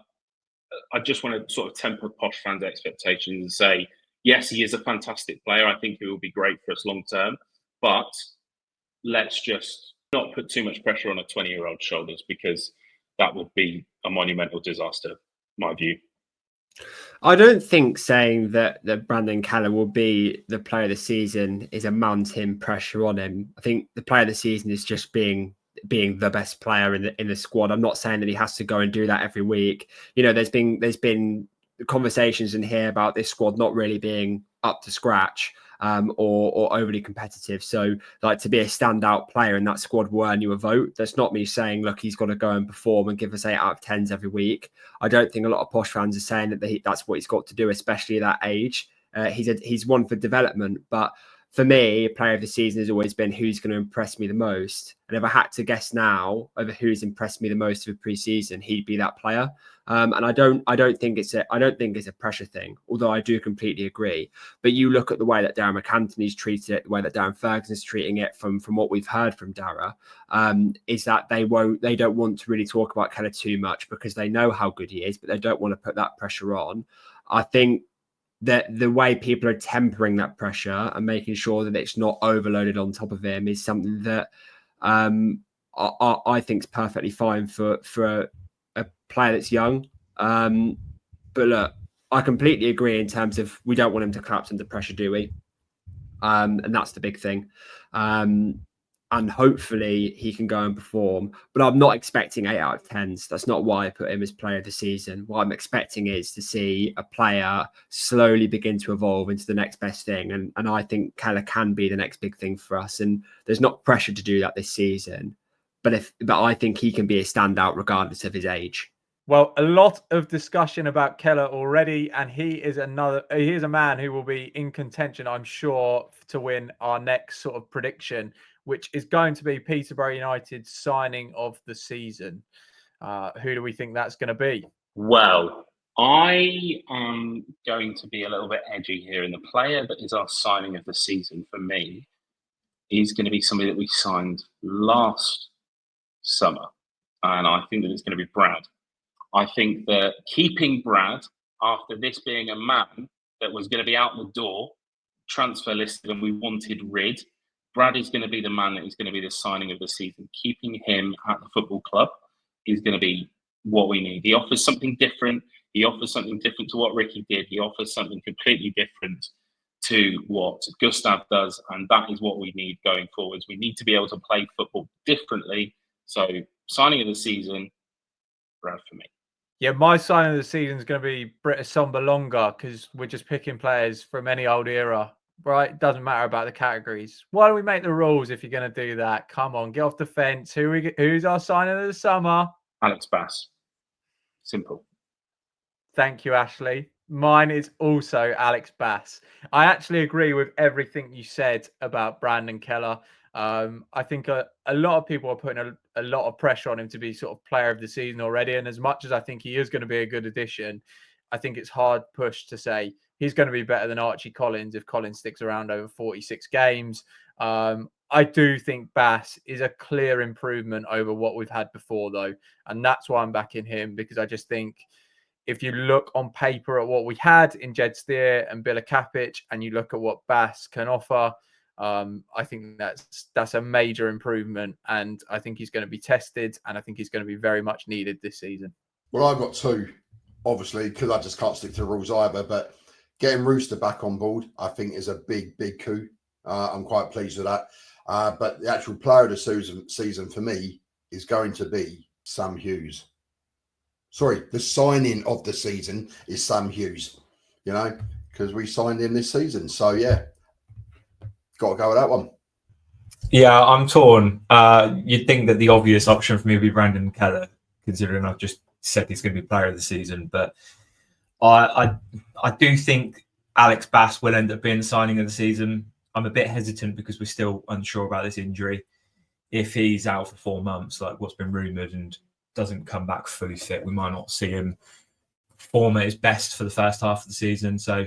I just want to sort of temper Posh fans' expectations and say, yes, he is a fantastic player. I think he will be great for us long term, but let's just not put too much pressure on a 20-year-old's shoulders, because that would be a monumental disaster, my view. I don't think saying that Brandon Keller will be the player of the season is a mounting pressure on him. I think the player of the season is just being the best player in the squad. I'm not saying that he has to go and do that every week. You know, there's been conversations in here about this squad not really being up to scratch or overly competitive. So, like, to be a standout player in that squad will earn you a vote. That's not me saying, look, he's got to go and perform and give us 8 out of 10s every week. I don't think a lot of Posh fans are saying that that's what he's got to do, especially at that age. He's one for development, but for me, player of the season has always been who's going to impress me the most. And if I had to guess now over who's impressed me the most of the pre-season, he'd be that player. And I don't think it's a pressure thing, although I do completely agree. But you look at the way that Darren McAnthony's treated it, the way that Darren Ferguson is treating it, from what we've heard from Dara, is that they don't want to really talk about Keller too much because they know how good he is, but they don't want to put that pressure on. I think that the way people are tempering that pressure and making sure that it's not overloaded on top of him is something that I think is perfectly fine for a player that's young. But look, I completely agree in terms of we don't want him to collapse under pressure, do we? And that's the big thing. And hopefully he can go and perform. But I'm not expecting 8 out of 10s. That's not why I put him as player of the season. What I'm expecting is to see a player slowly begin to evolve into the next best thing. And I think Keller can be the next big thing for us. And there's not pressure to do that this season. But I think he can be a standout regardless of his age. Well, a lot of discussion about Keller already, and he is a man who will be in contention, I'm sure, to win our next sort of prediction, which is going to be Peterborough United's signing of the season. Who do we think that's going to be? Well, I am going to be a little bit edgy here, and the player that is our signing of the season for me is going to be somebody that we signed last summer, and I think that it's going to be Brad. I think that keeping Brad, after this being a man that was going to be out the door, transfer listed, and we wanted rid, Brad is going to be the man that is going to be the signing of the season. Keeping him at the football club is going to be what we need. He offers something different. He offers something different to what Ricky did. He offers something completely different to what Gustav does. And that is what we need going forwards. We need to be able to play football differently. So signing of the season, Brad for me. Yeah, my signing of the season is going to be Britta Sombalonga, because we're just picking players from any old era, right? It doesn't matter about the categories. Why don't we make the rules if you're going to do that? Come on, get off the fence. Who's our signing of the summer? Alex Bass. Simple. Thank you, Ashley. Mine is also Alex Bass. I actually agree with everything you said about Brandon Keller. I think a lot of people are putting a lot of pressure on him to be sort of player of the season already. And as much as I think he is going to be a good addition, I think it's hard push to say he's going to be better than Archie Collins if Collins sticks around over 46 games. I do think Bass is a clear improvement over what we've had before, though. And that's why I'm backing him, because I just think if you look on paper at what we had in Jed Steer and Bila Kapic, and you look at what Bass can offer, I think that's a major improvement, and I think he's going to be tested, and I think he's going to be very much needed this season. Well, I've got two, obviously, because I just can't stick to the rules either. But getting Rooster back on board, I think, is a big, big coup. I'm quite pleased with that. But the actual player of the season for me is going to be Sam Hughes. Sorry, the signing of the season is Sam Hughes, because we signed him this season. So, yeah, got to go with that one. Yeah, I'm torn. You'd think that the obvious option for me would be Brandon Keller, considering I've just said he's going to be player of the season. But I do think Alex Bass will end up being the signing of the season. I'm a bit hesitant because we're still unsure about this injury. If he's out for 4 months, like what's been rumoured, and doesn't come back fully fit, we might not see him perform at his best for the first half of the season. So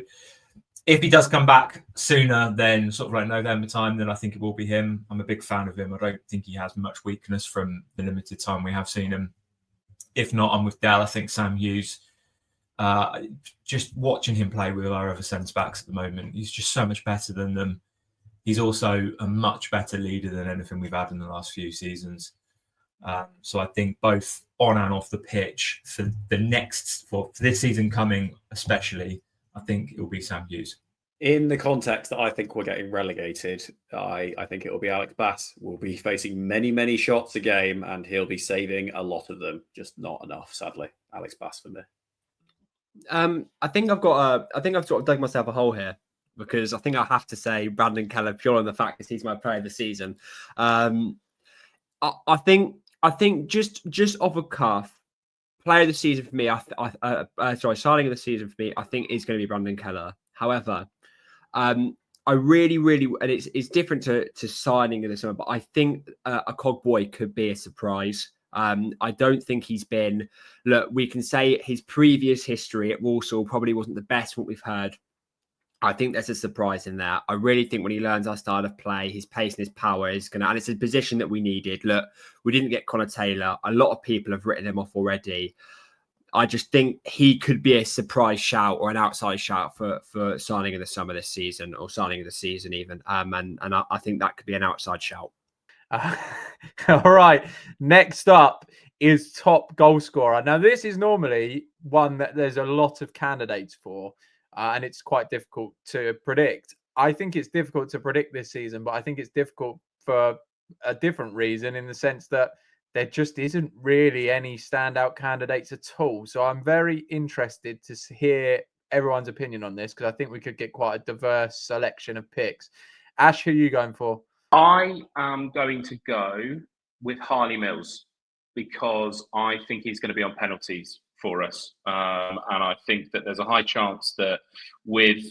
if he does come back sooner than sort of like November time, then I think it will be him. I'm a big fan of him. I don't think he has much weakness from the limited time we have seen him. If not, I'm with Dale. I think Sam Hughes, just watching him play with our other centre-backs at the moment, he's just so much better than them. He's also a much better leader than anything we've had in the last few seasons. So I think both on and off the pitch for this season coming, especially, I think it will be Sam Hughes. In the context that I think we're getting relegated, I think it will be Alex Bass. We'll be facing many, many shots a game, and he'll be saving a lot of them. Just not enough, sadly. Alex Bass for me. I think I've sort of dug myself a hole here, because I think I have to say Brandon Keller purely on the fact that he's my player of the season. I think just off a cuff, player of the season for me, signing of the season for me, I think is going to be Brandon Keller. However, I really, and it's different to signing in the summer, but I think a Cog Boy could be a surprise. I don't think he's been. Look, we can say his previous history at Walsall probably wasn't the best what we've heard. I think there's a surprise in that. I really think when he learns our style of play, his pace and his power is going to, and it's a position that we needed. Look, we didn't get Connor Taylor. A lot of people have written him off already. I just think he could be a surprise shout or an outside shout for signing in the summer this season, or signing of the season even. And I think that could be an outside shout. All right. Next up is top goal scorer. Now, this is normally one that there's a lot of candidates for. And it's quite difficult to predict. I think it's difficult to predict this season, but I think it's difficult for a different reason, in the sense that there just isn't really any standout candidates at all. So I'm very interested to hear everyone's opinion on this, because I think we could get quite a diverse selection of picks. Ash, who are you going for? I am going to go with Harley Mills, because I think he's going to be on penalties for us. And I think that there's a high chance that with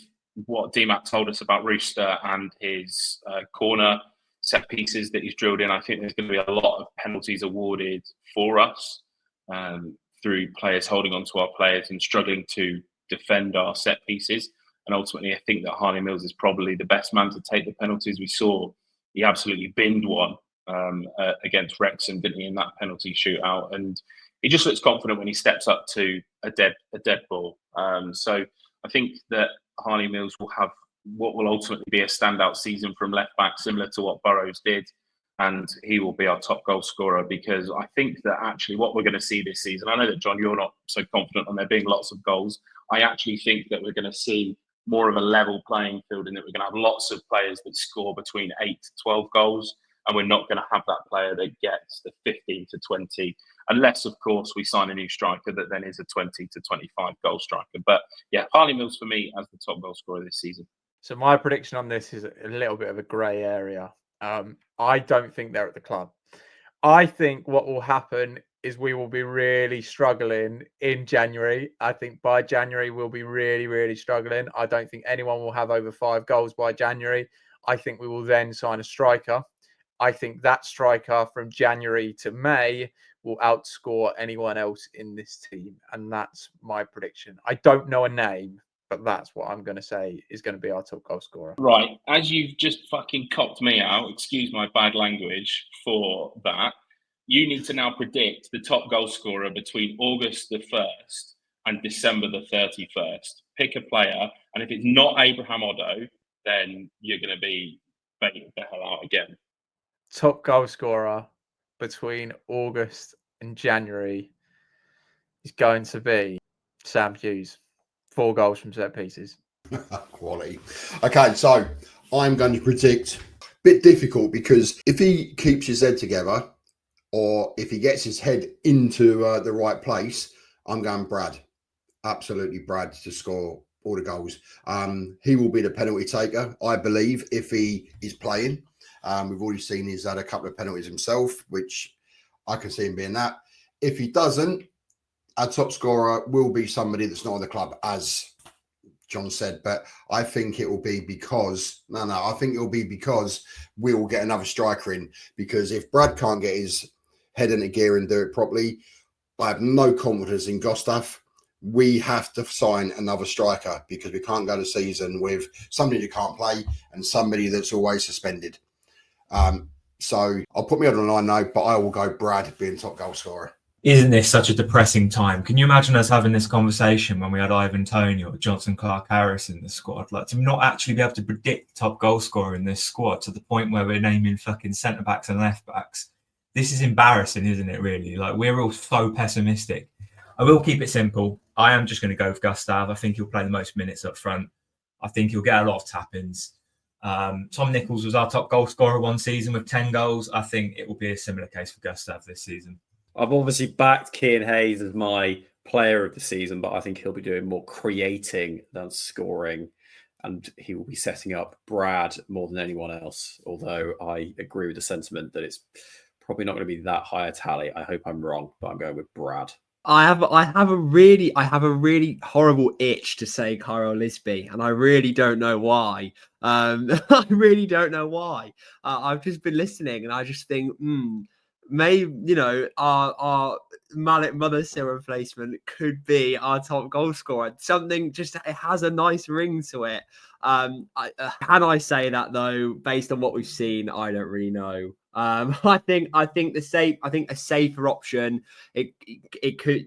what DMAT told us about Rooster and his corner set pieces that he's drilled in, I think there's going to be a lot of penalties awarded for us through players holding on to our players and struggling to defend our set pieces. And ultimately, I think that Harley Mills is probably the best man to take the penalties. We saw he absolutely binned one against Wrexham, didn't he, in that penalty shootout? And he just looks confident when he steps up to a dead ball. So I think that Harley Mills will have what will ultimately be a standout season from left back, similar to what Burrows did. And he will be our top goal scorer, because I think that actually what we're going to see this season, I know that, John, you're not so confident on there being lots of goals. I actually think that we're going to see more of a level playing field, and that we're going to have lots of players that score between 8 to 12 goals. And we're not going to have that player that gets the 15 to 20, unless, of course, we sign a new striker that then is a 20 to 25 goal striker. But yeah, Harley Mills for me as the top goal scorer this season. So my prediction on this is a little bit of a grey area. I don't think they're at the club. I think what will happen is we will be really struggling in January. I think by January we'll be really, really struggling. I don't think anyone will have over 5 goals by January. I think we will then sign a striker. I think that striker from January to May will outscore anyone else in this team. And that's my prediction. I don't know a name, but that's what I'm going to say is going to be our top goal scorer. Right. As you've just fucking copped me out, excuse my bad language for that, you need to now predict the top goal scorer between August the 1st and December the 31st. Pick a player, and if it's not Abraham Odoh, then you're going to be baiting the hell out again. Top goal scorer between August and January is going to be Sam Hughes. 4 goals from set pieces. Quality. Okay, so I'm going to predict. Bit difficult, because if he keeps his head together, or if he gets his head into the right place, I'm going Brad. Absolutely Brad to score all the goals. He will be the penalty taker, I believe, if he is playing. We've already seen he's had a couple of penalties himself, which I can see him being that. If he doesn't, our top scorer will be somebody that's not on the club, as John said. But I think it will be because I think it'll be because we will get another striker in. Because if Brad can't get his head into gear and do it properly, I have no confidence in Gustav. We have to sign another striker, because we can't go to season with somebody who can't play and somebody that's always suspended. So I'll put me on the line now, but I will go Brad being top goal scorer. Isn't this such a depressing time? Can you imagine us having this conversation when we had Ivan Toney or Johnson Clark-Harris in the squad? Like, to not actually be able to predict the top goal scorer in this squad to the point where we're naming fucking centre-backs and left-backs. This is embarrassing, isn't it, really? Like, we're all so pessimistic. I will keep it simple. I am just going to go with Gustav. I think he'll play the most minutes up front. I think he'll get a lot of tap-ins. Tom Nichols was our top goal scorer one season with 10 goals. I think it will be a similar case for Gustav this season. I've obviously backed Kean Hayes as my player of the season, but I think he'll be doing more creating than scoring, and he will be setting up Brad more than anyone else. Although I agree with the sentiment that it's probably not going to be that high a tally. I hope I'm wrong, but I'm going with Brad. I have a really horrible itch to say Kyle Lisby, and I really don't know why. I really don't know why. I've just been listening, and I just think, maybe, our Malik Mothersill replacement could be our top goal scorer. Something just, it has a nice ring to it. Can I say that though? Based on what we've seen, I don't really know. I think a safer option. It could,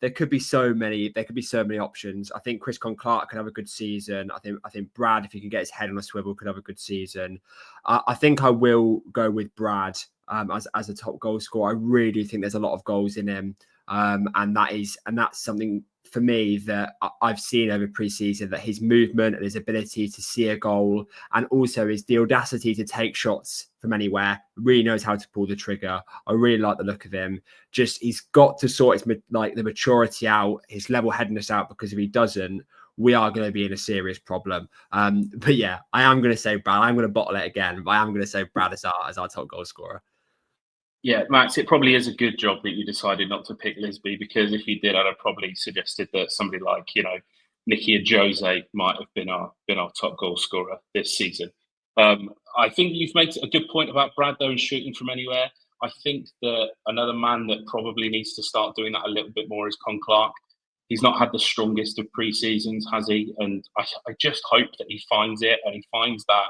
there could be so many options. I think Chris Clark could have a good season. I think Brad, if he can get his head on a swivel, could have a good season. I think I will go with Brad as a top goal scorer. I really do think there's a lot of goals in him, and that's something for me that I've seen over pre-season, that his movement and his ability to see a goal, and also the audacity to take shots from anywhere, really knows how to pull the trigger. I really like the look of him. Just, he's got to sort the maturity out, his level-headedness out, because if he doesn't, we are going to be in a serious problem. But yeah, I am going to say Brad. I'm going to bottle it again, but I am going to say Brad as our top goal scorer. Yeah, Max, it probably is a good job that you decided not to pick Lisby, because if you did, I'd have probably suggested that somebody like, Nicky Ajose might have been our top goal scorer this season. I think you've made a good point about Brad, though, and shooting from anywhere. I think that another man that probably needs to start doing that a little bit more is Con Clark. He's not had the strongest of pre-seasons, has he? And I just hope that he finds it, and he finds that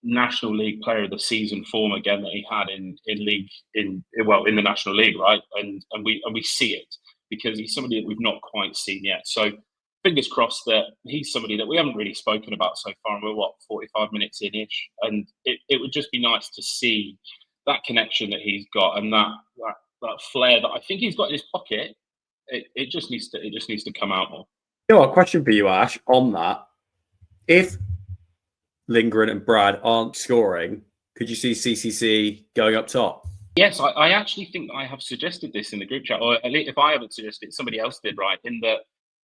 National League Player of the Season form again that he had in the National League, right? And we see it, because he's somebody that we've not quite seen yet. So fingers crossed that he's somebody that we haven't really spoken about so far. And we're 45 minutes in-ish, and it would just be nice to see that connection that he's got and that flair that I think he's got in his pocket. It just needs to come out more. You know what? Question for you, Ash, on that: if Lindgren and Brad aren't scoring, could you see CCC going up top? Yes, I actually think I have suggested this in the group chat, or at least if I haven't suggested it, somebody else did, right? In that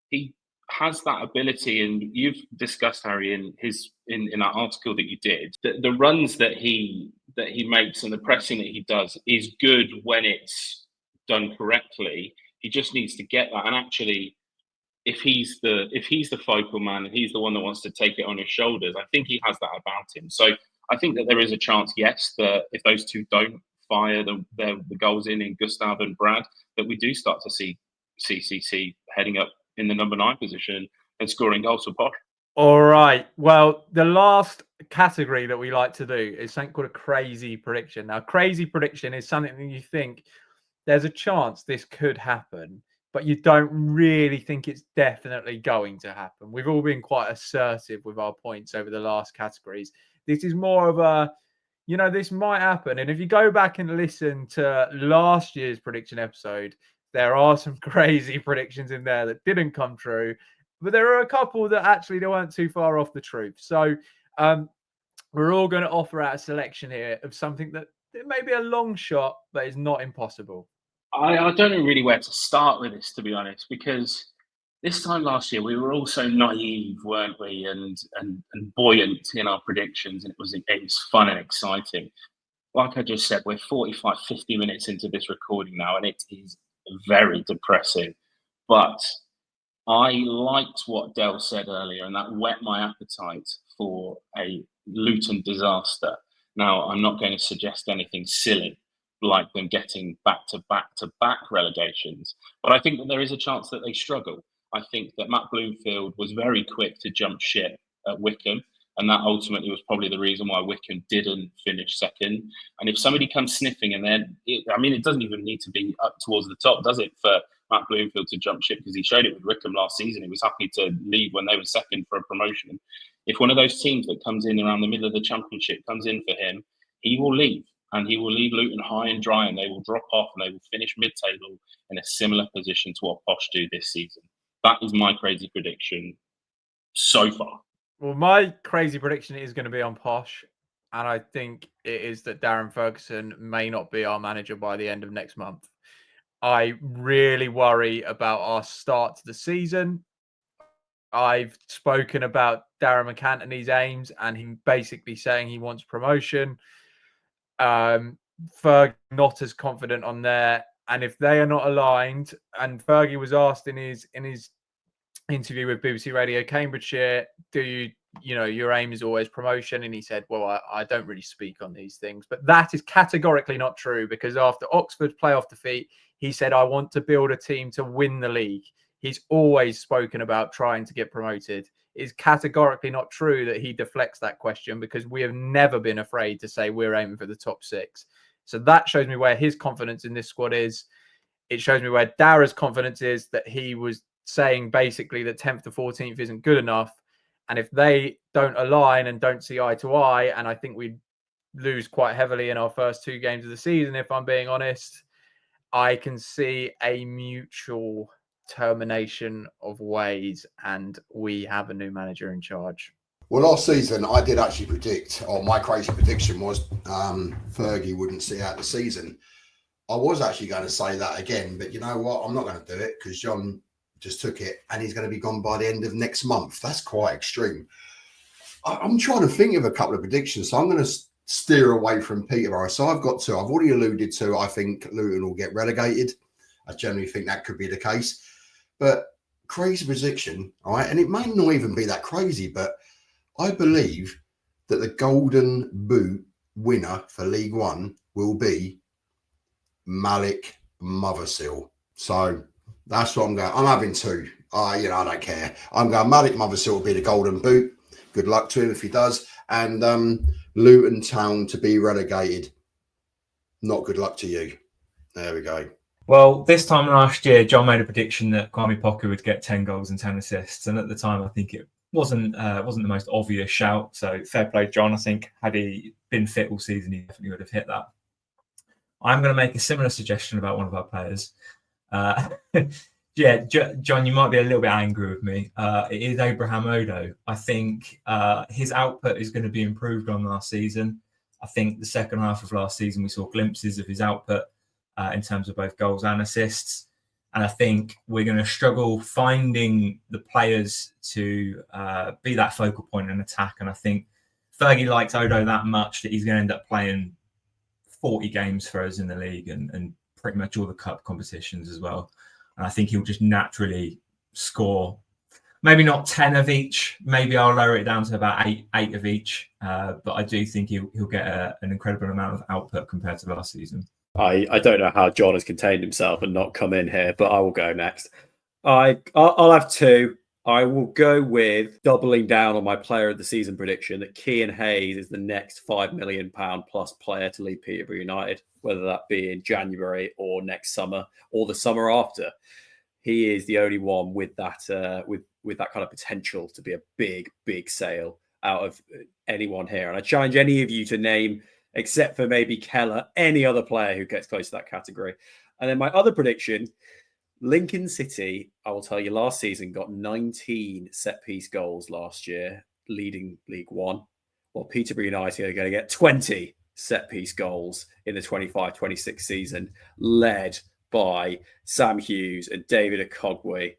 he has that ability, and you've discussed, Harry, in that article that you did, the runs that he makes and the pressing that he does is good when it's done correctly. He just needs to get that, and actually, if he's the focal man and he's the one that wants to take it on his shoulders, I think he has that about him. So I think that there is a chance, yes, that if those two don't fire the goals in Gustav and Brad, that we do start to see CCC heading up in the number 9 position and scoring goals for Posh. All right. Well, the last category that we like to do is something called a crazy prediction. Now, crazy prediction is something that you think there's a chance this could happen, but you don't really think it's definitely going to happen. We've all been quite assertive with our points over the last categories. This is more of a, this might happen. And if you go back and listen to last year's prediction episode, there are some crazy predictions in there that didn't come true, but there are a couple that actually they weren't too far off the truth. So we're all going to offer out a selection here of something that it may be a long shot, but is not impossible. I don't know really where to start with this, to be honest, because this time last year we were all so naive, weren't we, and buoyant in our predictions, and it was fun and exciting. Like I just said, we're 45, 50 minutes into this recording now, and it is very depressing. But I liked what Del said earlier, and that whet my appetite for a Luton disaster. Now, I'm not going to suggest anything silly like them getting back-to-back relegations, but I think that there is a chance that they struggle. I think that Matt Bloomfield was very quick to jump ship at Wycombe, and that ultimately was probably the reason why Wycombe didn't finish second. And if somebody comes sniffing, and then, it doesn't even need to be up towards the top, does it, for Matt Bloomfield to jump ship? Because he showed it with Wycombe last season. He was happy to leave when they were second for a promotion. If one of those teams that comes in around the middle of the championship comes in for him, he will leave. And he will leave Luton high and dry, and they will drop off, and they will finish mid-table in a similar position to what Posh do this season. That is my crazy prediction so far. Well, my crazy prediction is going to be on Posh, and I think it is that Darren Ferguson may not be our manager by the end of next month. I really worry about our start to the season. I've spoken about Darren McAntony's aims, and him basically saying he wants promotion. Fergie not as confident on there, and if they are not aligned, and Fergie was asked in his interview with BBC Radio Cambridgeshire, do your aim is always promotion, and he said, well, I don't really speak on these things, but that is categorically not true, because after Oxford's playoff defeat, he said, I want to build a team to win the league. He's always spoken about trying to get promoted. It's categorically not true that he deflects that question, because we have never been afraid to say we're aiming for the top 6. So that shows me where his confidence in this squad is. It shows me where Darrag's confidence is, that he was saying basically that 10th to 14th isn't good enough. And if they don't align and don't see eye to eye, and I think we lose quite heavily in our first 2 games of the season, if I'm being honest, I can see a mutual termination of ways, and we have a new manager in charge. Well, last season I did actually predict, or my crazy prediction was Fergie wouldn't see out the season. I was actually going to say that again, but you know what? I'm not going to do it, because John just took it, and he's going to be gone by the end of next month. That's quite extreme. I'm trying to think of a couple of predictions, so I'm going to steer away from Peterborough. So I've got 2. I've already alluded to, I think Luton will get relegated. I generally think that could be the case. But crazy prediction, all right, and it may not even be that crazy, but I believe that the Golden Boot winner for League One will be Malik Mothersill. So that's what I'm going. I'm having 2. I don't care. I'm going Malik Mothersill will be the Golden Boot. Good luck to him if he does. And Luton Town to be relegated. Not good luck to you. There we go. Well, this time last year, John made a prediction that Kwame Poku would get 10 goals and 10 assists. And at the time, I think it wasn't the most obvious shout. So fair play, John. I think had he been fit all season, he definitely would have hit that. I'm going to make a similar suggestion about one of our players. John, you might be a little bit angry with me. It is Abraham Odoh. I think his output is going to be improved on last season. I think the second half of last season, we saw glimpses of his output in terms of both goals and assists. And I think we're going to struggle finding the players to be that focal point in attack. And I think Fergie likes Odoh that much that he's going to end up playing 40 games for us in the league and pretty much all the cup competitions as well. And I think he'll just naturally score, maybe not 10 of each. Maybe I'll lower it down to about eight of each. But I do think he'll get an incredible amount of output compared to last season. I don't know how John has contained himself and not come in here, but I will go next. I'll have two. I will go with doubling down on my player of the season prediction that Cian Hayes is the next £5 million plus player to lead Peterborough United, whether that be in January or next summer or the summer after. He is the only one with that with that kind of potential to be a big sale out of anyone here. And I challenge any of you to name, except for maybe Keller, any other player who gets close to that category. And then my other prediction, Lincoln City, I will tell you, last season got 19 set-piece goals last year, leading League One, while Peterborough United are going to get 20 set-piece goals in the 25-26 season, led by Sam Hughes and David Akogwe,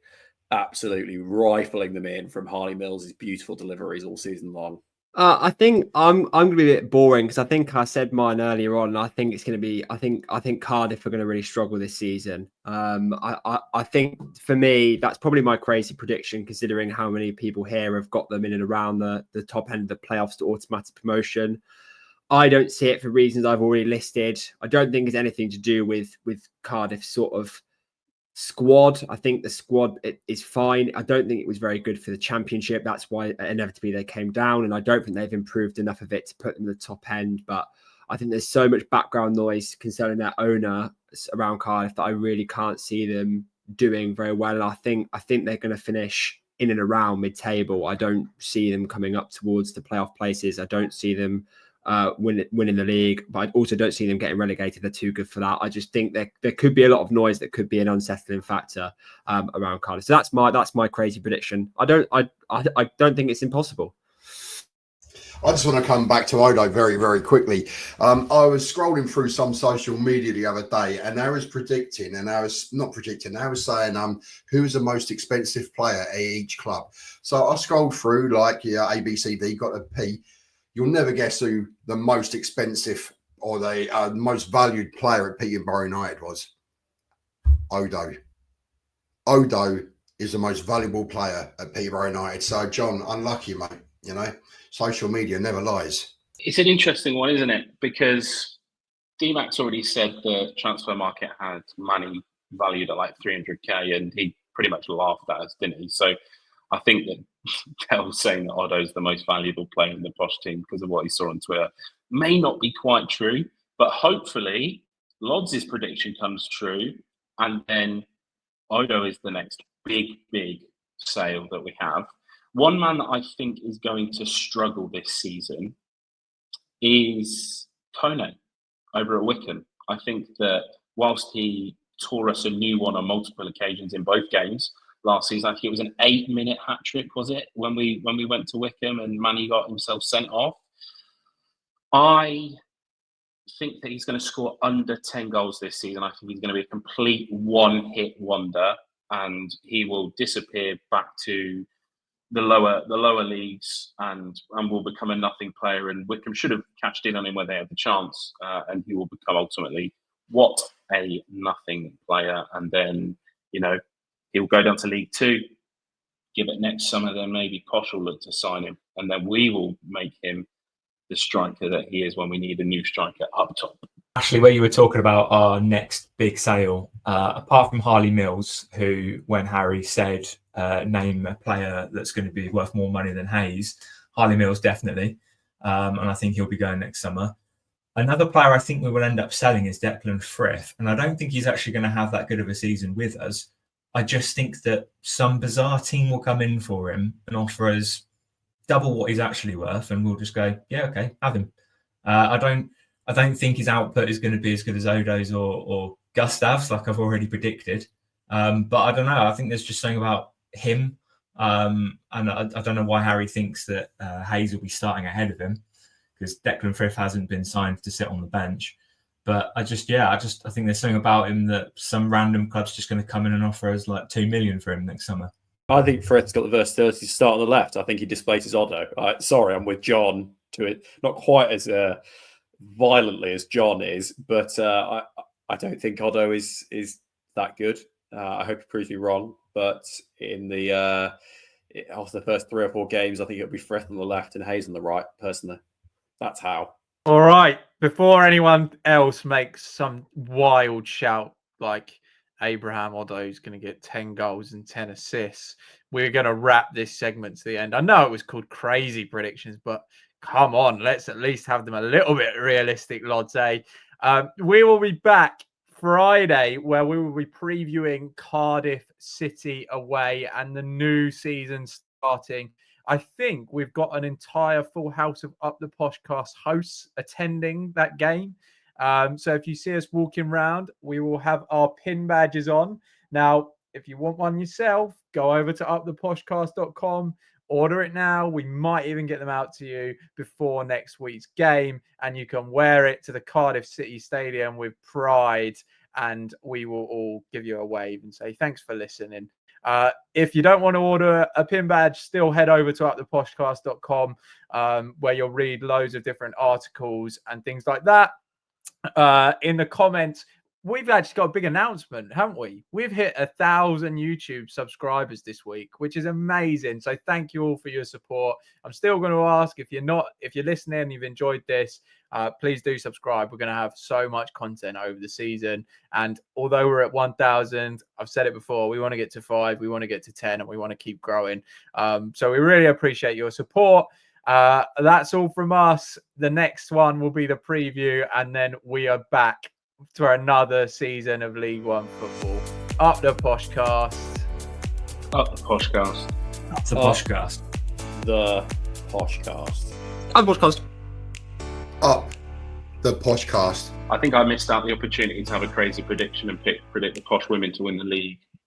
absolutely rifling them in from Harley Mills' beautiful deliveries all season long. I think I'm going to be a bit boring because I think I said mine earlier on. I think it's going to be. I think Cardiff are going to really struggle this season. I think for me that's probably my crazy prediction, considering how many people here have got them in and around the top end of the playoffs to automatic promotion. I don't see it for reasons I've already listed. I don't think it's anything to do with Cardiff's sort of squad. I think the squad is fine. I don't think it was very good for the Championship. That's why inevitably they came down, and I don't think they've improved enough of it to put them at the top end. But I think there's so much background noise concerning their owner around Cardiff that I really can't see them doing very well. And I think they're going to finish in and around mid-table. I don't see them coming up towards the playoff places. I don't see them winning the league, but I also don't see them getting relegated. They're too good for that. I just think there could be a lot of noise that could be an unsettling factor around Cardiff. So that's my crazy prediction. I don't think it's impossible. I just want to come back to Odoh very, very quickly. I was scrolling through some social media the other day, and I was predicting, and I was saying who was the most expensive player at each club. So I scrolled through like A, B, C, D, got a P. You'll never guess who the most expensive or the most valued player at Peterborough United was. Odoh. Odoh is the most valuable player at Peterborough United. So, John, unlucky, mate. You know, social media never lies. It's an interesting one, isn't it? Because D-Mac's already said the transfer market had money valued at like 300k, and he pretty much laughed at us, didn't he? So I think that Dell saying that Odoh is the most valuable player in the Posh team because of what he saw on Twitter may not be quite true, but hopefully Lodz' prediction comes true, and then Odoh is the next big sale that we have. One man that I think is going to struggle this season is Kone over at Wycombe. I think that whilst he tore us a new one on multiple occasions in both games last season, I think it was an 8-minute hat trick, was it, when we went to Wycombe and Manny got himself sent off. I think that he's going to score under 10 goals this season. I think he's going to be a complete one-hit wonder, and he will disappear back to the lower leagues and will become a nothing player. And Wycombe should have cashed in on him where they had the chance, and he will become ultimately what a nothing player. And then, you know, he'll go down to League Two, give it next summer, then maybe Posh will look to sign him, and then we will make him the striker that he is when we need a new striker up top. Actually, where you were talking about our next big sale, apart from Harley Mills, who, when Harry said name a player that's going to be worth more money than Hayes, Harley Mills definitely, and I think he'll be going next summer. Another player I think we will end up selling is Declan Frith, and I don't think he's actually going to have that good of a season with us. I just think that some bizarre team will come in for him and offer us double what he's actually worth, and we'll just go, yeah, okay, have him. I don't think his output is going to be as good as Odoh's or Gustav's, like I've already predicted. But I don't know. I think there's just something about him, and I don't know why Harry thinks that Hayes will be starting ahead of him, because Declan Frith hasn't been signed to sit on the bench. But I think there's something about him that some random club's just going to come in and offer us like 2 million for him next summer. I think Frith's got the versatility to start on the left. I think he displaces Odoh. Sorry, I'm with John to it. Not quite as violently as John is, but I don't think Odoh is that good. I hope he proves me wrong. But in the after the first 3 or 4 games, I think it'll be Frith on the left and Hayes on the right, personally. That's how. All right. Before anyone else makes some wild shout like Abraham Odoh is going to get 10 goals and 10 assists, we're going to wrap this segment to the end. I know it was called crazy predictions, but come on, let's at least have them a little bit realistic, Lodz. We will be back Friday, where we will be previewing Cardiff City away and the new season starting. I think we've got an entire full house of Up the Poshcast hosts attending that game. So if you see us walking around, we will have our pin badges on. Now, if you want one yourself, go over to UpThePoshcast.com, order it now. We might even get them out to you before next week's game, and you can wear it to the Cardiff City Stadium with pride, and we will all give you a wave and say thanks for listening. If you don't want to order a pin badge, still head over to UpThePoshcast.com, where you'll read loads of different articles and things like that. In the comments, we've actually got a big announcement, haven't we? We've hit 1,000 YouTube subscribers this week, which is amazing. So thank you all for your support. I'm still going to ask, if you're listening and you've enjoyed this, please do subscribe. We're going to have so much content over the season. And although we're at 1,000, I've said it before, we want to get to 5, we want to get to 10, and we want to keep growing. So we really appreciate your support. That's all from us. The next one will be the preview, and then we are back for another season of League One football. Up the Poshcast. Up the Poshcast. Up the Poshcast. The Poshcast. Up the Poshcast. Up the Poshcast. I think I missed out the opportunity to have a crazy prediction and predict the Posh women to win the league.